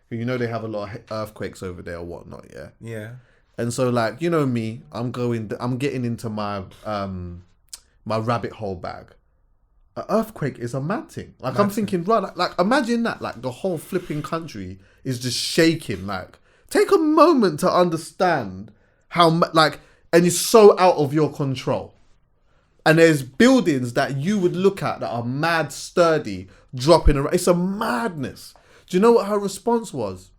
[SPEAKER 1] You know they have a lot of earthquakes over there or whatnot, yeah?
[SPEAKER 2] Yeah.
[SPEAKER 1] And so, like, you know me, I'm getting into my my rabbit hole bag. An earthquake is a mad thing. Like, I'm thinking, right, like imagine that, like, the whole flipping country is just shaking. Like, take a moment to understand how, like, and it's so out of your control. And there's buildings that you would look at that are mad sturdy, dropping around. It's a madness. Do you know what her response was?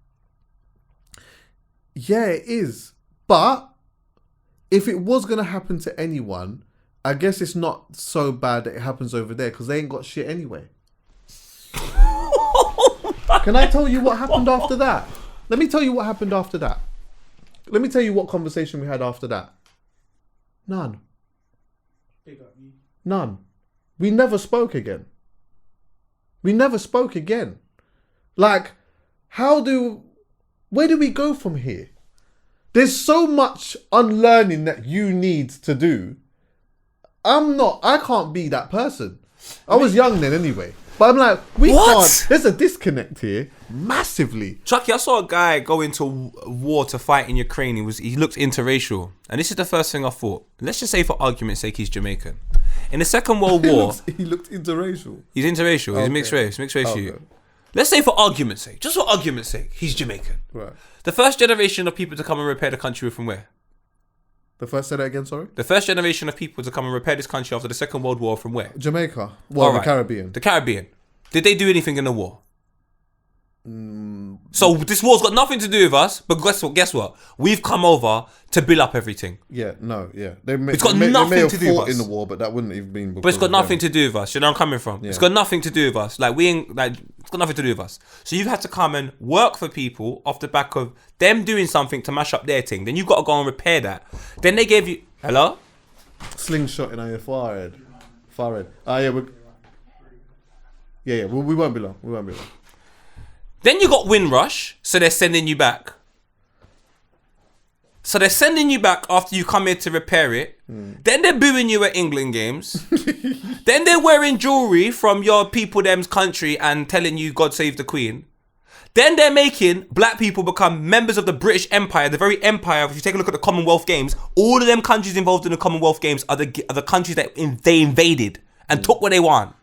[SPEAKER 1] Yeah, it is. But if it was going to happen to anyone, I guess it's not so bad that it happens over there because they ain't got shit anyway. Can I tell you what happened after that? Let me tell you what happened after that. Let me tell you what conversation we had after that. None. None. We never spoke again. Like, where do we go from here? There's so much unlearning that you need to do. I can't be that person. I was young then anyway. But I'm like, can't. There's a disconnect here, massively.
[SPEAKER 2] Chuckie, I saw a guy go into war to fight in Ukraine. He looked interracial. And this is the first thing I thought. Let's just say for argument's sake, he's Jamaican. In the Second World War...
[SPEAKER 1] He looked interracial.
[SPEAKER 2] He's interracial. He's mixed race to you. Let's say for argument's sake, just for argument's sake, he's Jamaican.
[SPEAKER 1] Right.
[SPEAKER 2] The first generation of people to come and repair the country were from where?
[SPEAKER 1] Say that again, sorry?
[SPEAKER 2] The first generation of people to come and repair this country after the Second World War from where?
[SPEAKER 1] Jamaica. Well, the Caribbean.
[SPEAKER 2] The Caribbean. Did they do anything in the war? So this war's got nothing to do with us, but guess what? We've come over to build up everything.
[SPEAKER 1] Yeah, no, yeah.
[SPEAKER 2] It's got nothing to do with us.
[SPEAKER 1] in the war, but that wouldn't have been.
[SPEAKER 2] But it's got nothing to do with us. You know where I'm coming from?
[SPEAKER 1] Yeah.
[SPEAKER 2] It's got nothing to do with us. Like, it's got nothing to do with us. So you've had to come and work for people off the back of them doing something to mash up their thing. Then you've got to go and repair that. Then they gave you... Hello?
[SPEAKER 1] Slingshot in your forehead. Yeah, we won't be long.
[SPEAKER 2] Then you got Windrush, so they're sending you back. So they're sending you back after you come here to repair it. Then they're booing you at England games. Then they're wearing jewelry from your people them's country and telling you God save the Queen. Then they're making black people become members of the British Empire, the very empire. If you take a look at the Commonwealth Games, all of them countries involved in the Commonwealth Games are the countries that they invaded and took what they want.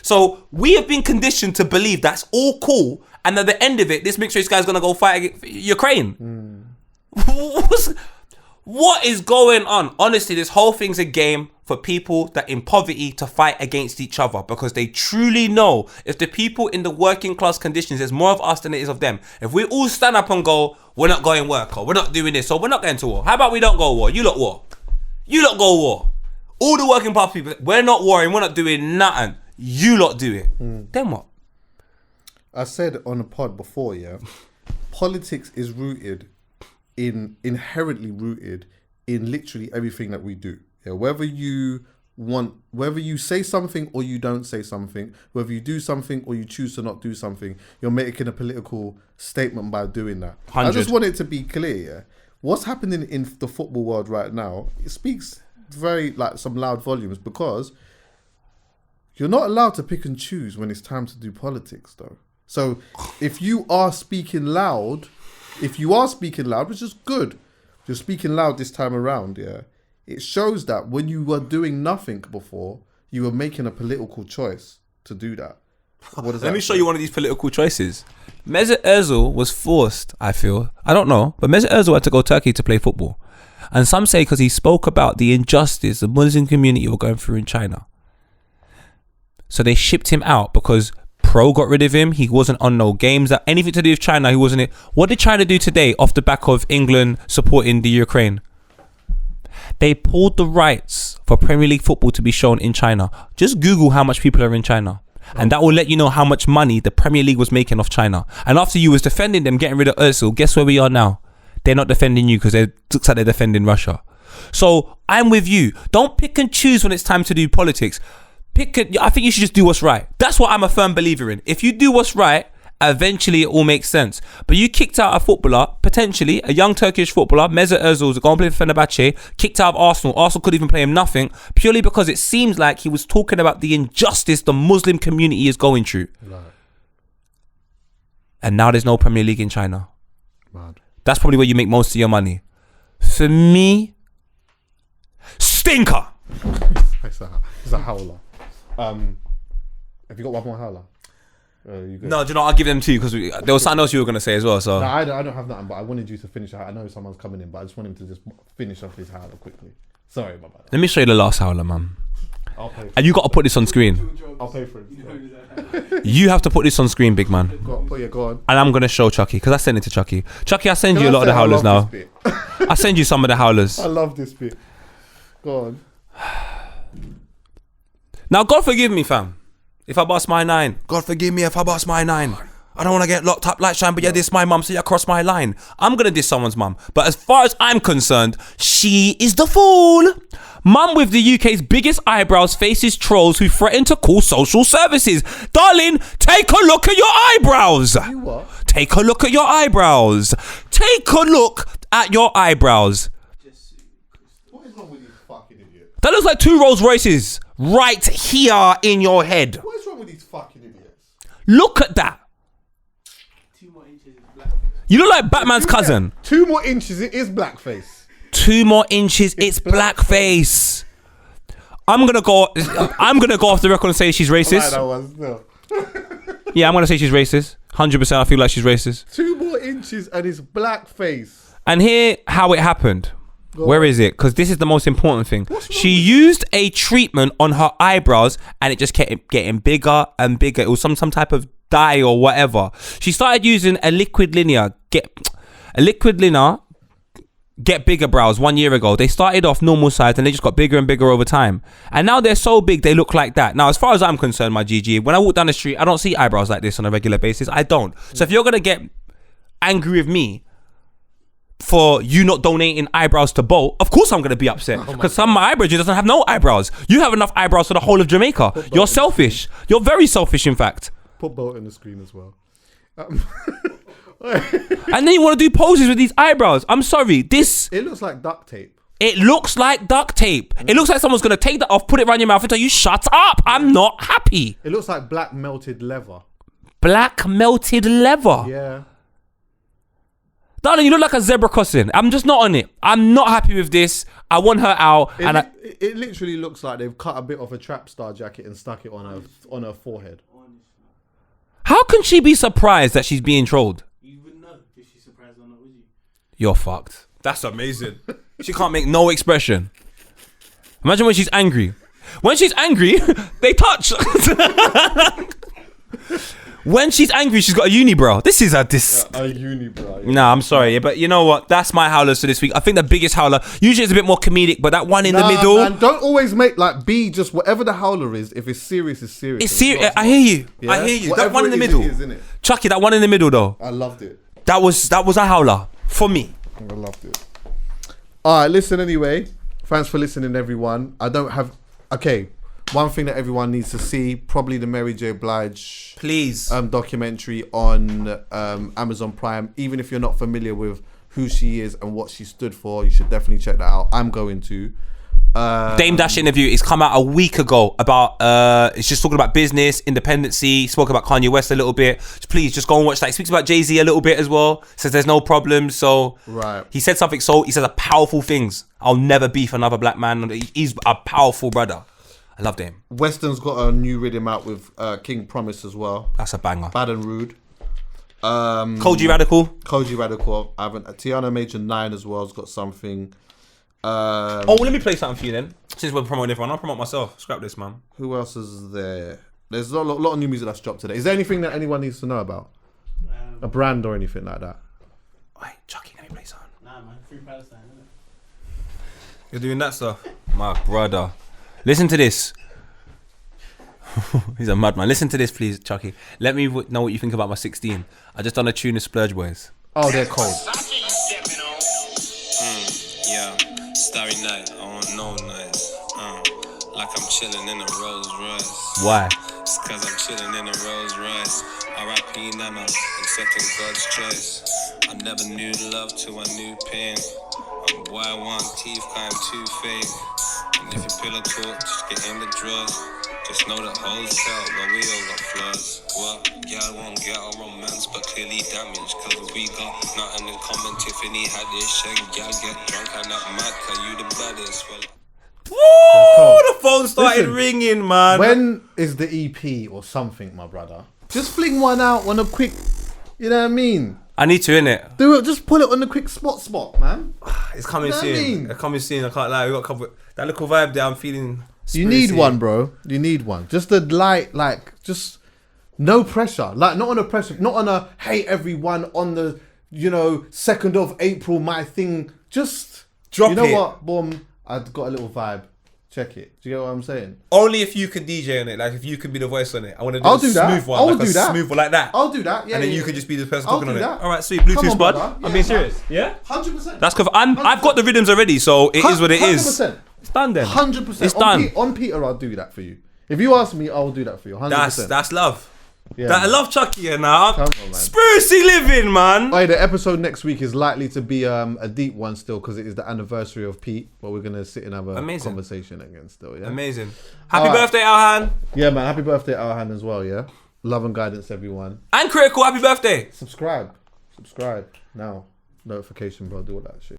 [SPEAKER 2] So we have been conditioned to believe that's all cool, and at the end of it, this mixed race guy's gonna go fight Ukraine. What is going on? Honestly, this whole thing's a game for people that in poverty to fight against each other, because they truly know if the people in the working class conditions, there's more of us than it is of them. If we all stand up and go, we're not going work, or we're not doing this, or we're not going to war. How about we don't go war? You lot war. You lot go war. All the working class people, we're not warring, we're not doing nothing. You lot do it. Then what?
[SPEAKER 1] I said on the pod before, yeah, politics is inherently rooted in literally everything that we do. Yeah, whether you say something or you don't say something, whether you do something or you choose to not do something, you're making a political statement by doing that. 100. I just want it to be clear, yeah. What's happening in the football world right now, it speaks very, like, some loud volumes, because you're not allowed to pick and choose when it's time to do politics, though. So if you are speaking loud, which is good, you're speaking loud this time around, yeah, it shows that when you were doing nothing before, you were making a political choice to do that.
[SPEAKER 2] Let me show you one of these political choices. Mesut Ozil was forced, I feel. I don't know, but Mesut Ozil had to go to Turkey to play football. And some say because he spoke about the injustice the Muslim community were going through in China. So they shipped him out because Pro got rid of him. He wasn't on no games. Anything to do with China, he wasn't it. What did China do today off the back of England supporting the Ukraine? They pulled the rights for Premier League football to be shown in China. Just Google how much people are in China. And that will let you know how much money the Premier League was making off China. And after you was defending them, getting rid of Ozil, guess where we are now? They're not defending you because it looks like they're defending Russia. So I'm with you. Don't pick and choose when it's time to do politics. I think you should just do what's right. That's what I'm a firm believer in. If you do what's right, eventually it all makes sense. But you kicked out a footballer, potentially a young Turkish footballer, Mesut Ozil, going to play for Fenerbahce, kicked out of Arsenal. Arsenal couldn't even play him nothing, purely because it seems like he was talking about the injustice the Muslim community is going through. Right. and now there's no Premier League in China.
[SPEAKER 1] Mad.
[SPEAKER 2] That's probably where you make most of your money. For me, stinker.
[SPEAKER 1] It's a howler. Have you got one more howler? You good?
[SPEAKER 2] No, do you know, I'll give them two because there was something else you were going to say as well. So
[SPEAKER 1] No, I don't have nothing, but I wanted you to finish. I know someone's coming in, but I just want him to just finish off his howler quickly. Sorry, my bad.
[SPEAKER 2] let me show you the last howler, man.
[SPEAKER 1] I'll pay for
[SPEAKER 2] And you got to put this on screen.
[SPEAKER 1] I'll pay for it.
[SPEAKER 2] You have to put this on screen, big man.
[SPEAKER 1] Go on.
[SPEAKER 2] And I'm going to show Chuckie because I sent it to Chuckie. Chuckie, I send you a lot of the howlers now. I send you some of the howlers.
[SPEAKER 1] I love this bit. Go on.
[SPEAKER 2] Now, God forgive me, fam. If I bust my 9. God forgive me if I bust my 9. I don't want to get locked up like Shine, but yeah, diss my mum, so you cross my line. I'm going to diss someone's mum. But as far as I'm concerned, she is the fool. Mum with the UK's biggest eyebrows faces trolls who threaten to call social services. Darling, take a look at your eyebrows.
[SPEAKER 1] You what?
[SPEAKER 2] Take a look at your eyebrows. Take a look at your eyebrows.
[SPEAKER 1] What is wrong with you fucking idiots?
[SPEAKER 2] That looks like 2 Rolls Royces right here in your head.
[SPEAKER 1] What is wrong with these fucking idiots?
[SPEAKER 2] Look at that.
[SPEAKER 3] 2 more inches is blackface.
[SPEAKER 2] You look like Batman's cousin.
[SPEAKER 1] 2 more inches, it is blackface.
[SPEAKER 2] 2 more inches, it's blackface. I'm gonna go off the record and say she's racist.
[SPEAKER 1] That was still.
[SPEAKER 2] Yeah, I'm gonna say she's racist. 100%. I feel like she's racist.
[SPEAKER 1] 2 more inches and it's blackface.
[SPEAKER 2] And here, how it happened. Where is it? Because this is the most important thing. She used a treatment on her eyebrows, and it just kept getting bigger and bigger. It was some type of dye or whatever. She started using a liquid linear. Get bigger brows 1 year ago. They started off normal size and they just got bigger and bigger over time. And now they're so big they look like that. Now, as far as I'm concerned, my GG, when I walk down the street, I don't see eyebrows like this on a regular basis. I don't. So if you're gonna get angry with me for you not donating eyebrows to Bolt, of course I'm gonna be upset. Because some of my eyebrows, you doesn't have no eyebrows. You have enough eyebrows for the whole of Jamaica. You're selfish. You're very selfish, in fact.
[SPEAKER 1] Put Bolt in the screen as well.
[SPEAKER 2] And then you want to do poses with these eyebrows. I'm sorry.
[SPEAKER 1] It looks like duct tape.
[SPEAKER 2] It looks like duct tape. It looks like someone's going to take that off, put it around your mouth and tell you, shut up. I'm not happy.
[SPEAKER 1] It looks like black melted leather.
[SPEAKER 2] Black melted leather.
[SPEAKER 1] Yeah.
[SPEAKER 2] Darling, you look like a zebra crossing. I'm just not on it. I'm not happy with this. I want her out.
[SPEAKER 1] It literally looks like they've cut a bit of a trap star jacket and stuck it on her forehead.
[SPEAKER 2] How can she be surprised that she's being trolled?
[SPEAKER 3] You wouldn't know if she's surprised or not, would you?
[SPEAKER 2] You're fucked. That's amazing. She can't make no expression. Imagine when she's angry. When she's angry, they touch. When she's angry, she's got a unibrow. This is a
[SPEAKER 1] A unibrow.
[SPEAKER 2] Nah, I'm sorry, but you know what? That's my howlers for this week. I think the biggest howler, usually it's a bit more comedic, but that one in the middle.
[SPEAKER 1] Man, don't always make be just whatever the howler is. If it's serious, it's serious.
[SPEAKER 2] It's serious. I hear you.
[SPEAKER 1] Yeah?
[SPEAKER 2] I hear you.
[SPEAKER 1] Whatever
[SPEAKER 2] That one in the
[SPEAKER 1] it is,
[SPEAKER 2] middle.
[SPEAKER 1] it is, innit?
[SPEAKER 2] Chuckie, that one in the middle though.
[SPEAKER 1] I loved it.
[SPEAKER 2] That was a howler for me.
[SPEAKER 1] I loved it. All right, listen anyway. Thanks for listening, everyone. Okay, one thing that everyone needs to see, probably the Mary J. Blige documentary on Amazon Prime. Even if you're not familiar with who she is and what she stood for, you should definitely check that out. I'm going to.
[SPEAKER 2] Dame Dash interview. It's come out a week ago about it's just talking about business, independency. Spoke about Kanye West a little bit. Please just go and watch that. He speaks about Jay-Z a little bit as well. Says there's no problem. So
[SPEAKER 1] right.
[SPEAKER 2] He said something. So he says powerful things. I'll never beef another black man. He's a powerful brother. I loved him.
[SPEAKER 1] Weston's got a new rhythm out with King Promise as well.
[SPEAKER 2] That's a banger.
[SPEAKER 1] Bad and Rude.
[SPEAKER 2] Koji Radical.
[SPEAKER 1] Tiana Major 9 as well has got something.
[SPEAKER 2] Let me play something for you then. Since we're promoting everyone, I'll promote myself. Scrap this, man.
[SPEAKER 1] Who else is there? There's a lot of new music that's dropped today. Is there anything that anyone needs to know about? A brand or anything like that?
[SPEAKER 2] Wait, Chuckie, let me play something.
[SPEAKER 3] Nah, man. Free Palestine, isn't it?
[SPEAKER 2] You're doing that stuff? My brother. Listen to this. He's a madman. Listen to this, please, Chuckie. Let me know what you think about my 16. I just done a tune of Splurge Boys.
[SPEAKER 1] Oh, they're cold.
[SPEAKER 7] Yeah, starry night, I want no night. Like I'm chilling in a Rolls Royce.
[SPEAKER 2] Why?
[SPEAKER 7] It's cause I'm chilling in a Rolls Royce. R.I.P. Nana, accepting God's choice. I never knew love till I knew pain. Why I want teeth, I'm too fake. And if you pillow talk, just get in the drawers. Just know that hoes tell, but we all got flaws. What? Yeah, I won't get our romance, but clearly damaged. Cause we got nothing in common. Tiffany had this shit. Yeah, get drunk and not mad. Cause you the baddest. Well,
[SPEAKER 2] Woo! The phone started
[SPEAKER 1] Listen,
[SPEAKER 2] ringing, man.
[SPEAKER 1] When is the EP or something, my brother? Just fling one out on a quick, you know what I mean?
[SPEAKER 2] I need to, innit?
[SPEAKER 1] Do it, just pull it on the quick spot, man.
[SPEAKER 2] It's coming
[SPEAKER 1] You know what I
[SPEAKER 2] soon.
[SPEAKER 1] mean?
[SPEAKER 2] It's coming soon. I can't lie. We got a couple. That little vibe there. I'm feeling.
[SPEAKER 1] You need
[SPEAKER 2] spirity.
[SPEAKER 1] one, bro. You need one. Just a light, like, just no pressure. Like, not on a pressure, not on a, hey, everyone, on the, 2nd of April, my thing. Just
[SPEAKER 2] Drop
[SPEAKER 1] you know
[SPEAKER 2] it.
[SPEAKER 1] what? Boom. I've got a little vibe. Check it. Do you get what I'm saying?
[SPEAKER 2] Only if you could DJ on it. Like if you could be the voice on it. I want to do
[SPEAKER 1] I'll
[SPEAKER 2] a
[SPEAKER 1] do that.
[SPEAKER 2] smooth one.
[SPEAKER 1] I'll
[SPEAKER 2] like
[SPEAKER 1] do
[SPEAKER 2] a
[SPEAKER 1] that.
[SPEAKER 2] smooth one like that.
[SPEAKER 1] I'll do that. Yeah.
[SPEAKER 2] And then
[SPEAKER 1] yeah,
[SPEAKER 2] you
[SPEAKER 1] yeah.
[SPEAKER 2] could just be the person
[SPEAKER 1] I'll
[SPEAKER 2] talking
[SPEAKER 1] do
[SPEAKER 2] on
[SPEAKER 1] that.
[SPEAKER 2] it. All right, sweet.
[SPEAKER 1] Come
[SPEAKER 2] Bluetooth,
[SPEAKER 1] on,
[SPEAKER 2] bud.
[SPEAKER 1] brother.
[SPEAKER 2] I'm
[SPEAKER 1] Yeah,
[SPEAKER 2] being serious.
[SPEAKER 1] man.
[SPEAKER 2] Yeah.
[SPEAKER 1] 100%.
[SPEAKER 2] That's because I've got the rhythms already, so it is what it is.
[SPEAKER 1] 100%.
[SPEAKER 2] It's done then.
[SPEAKER 1] 100%.
[SPEAKER 2] It's done.
[SPEAKER 1] On Peter, I'll do that for you. If you ask me, I'll do that for you. 100%.
[SPEAKER 2] That's love.
[SPEAKER 1] Yeah,
[SPEAKER 2] I
[SPEAKER 1] man.
[SPEAKER 2] love Chuckie here now.
[SPEAKER 1] Come on, man.
[SPEAKER 2] Spirity living, man.
[SPEAKER 1] Hey, the episode next week is likely to be a deep one still because it is the anniversary of Pete. But we're gonna sit and have a
[SPEAKER 2] Amazing.
[SPEAKER 1] conversation again still. Yeah.
[SPEAKER 2] Amazing. Happy
[SPEAKER 1] All right.
[SPEAKER 2] birthday, Alhan.
[SPEAKER 1] Yeah, man. Happy birthday, Alhan, as well. Yeah. Love and guidance, everyone.
[SPEAKER 2] And Critical, happy birthday.
[SPEAKER 1] Subscribe now. Notification, bro. Do all that shit.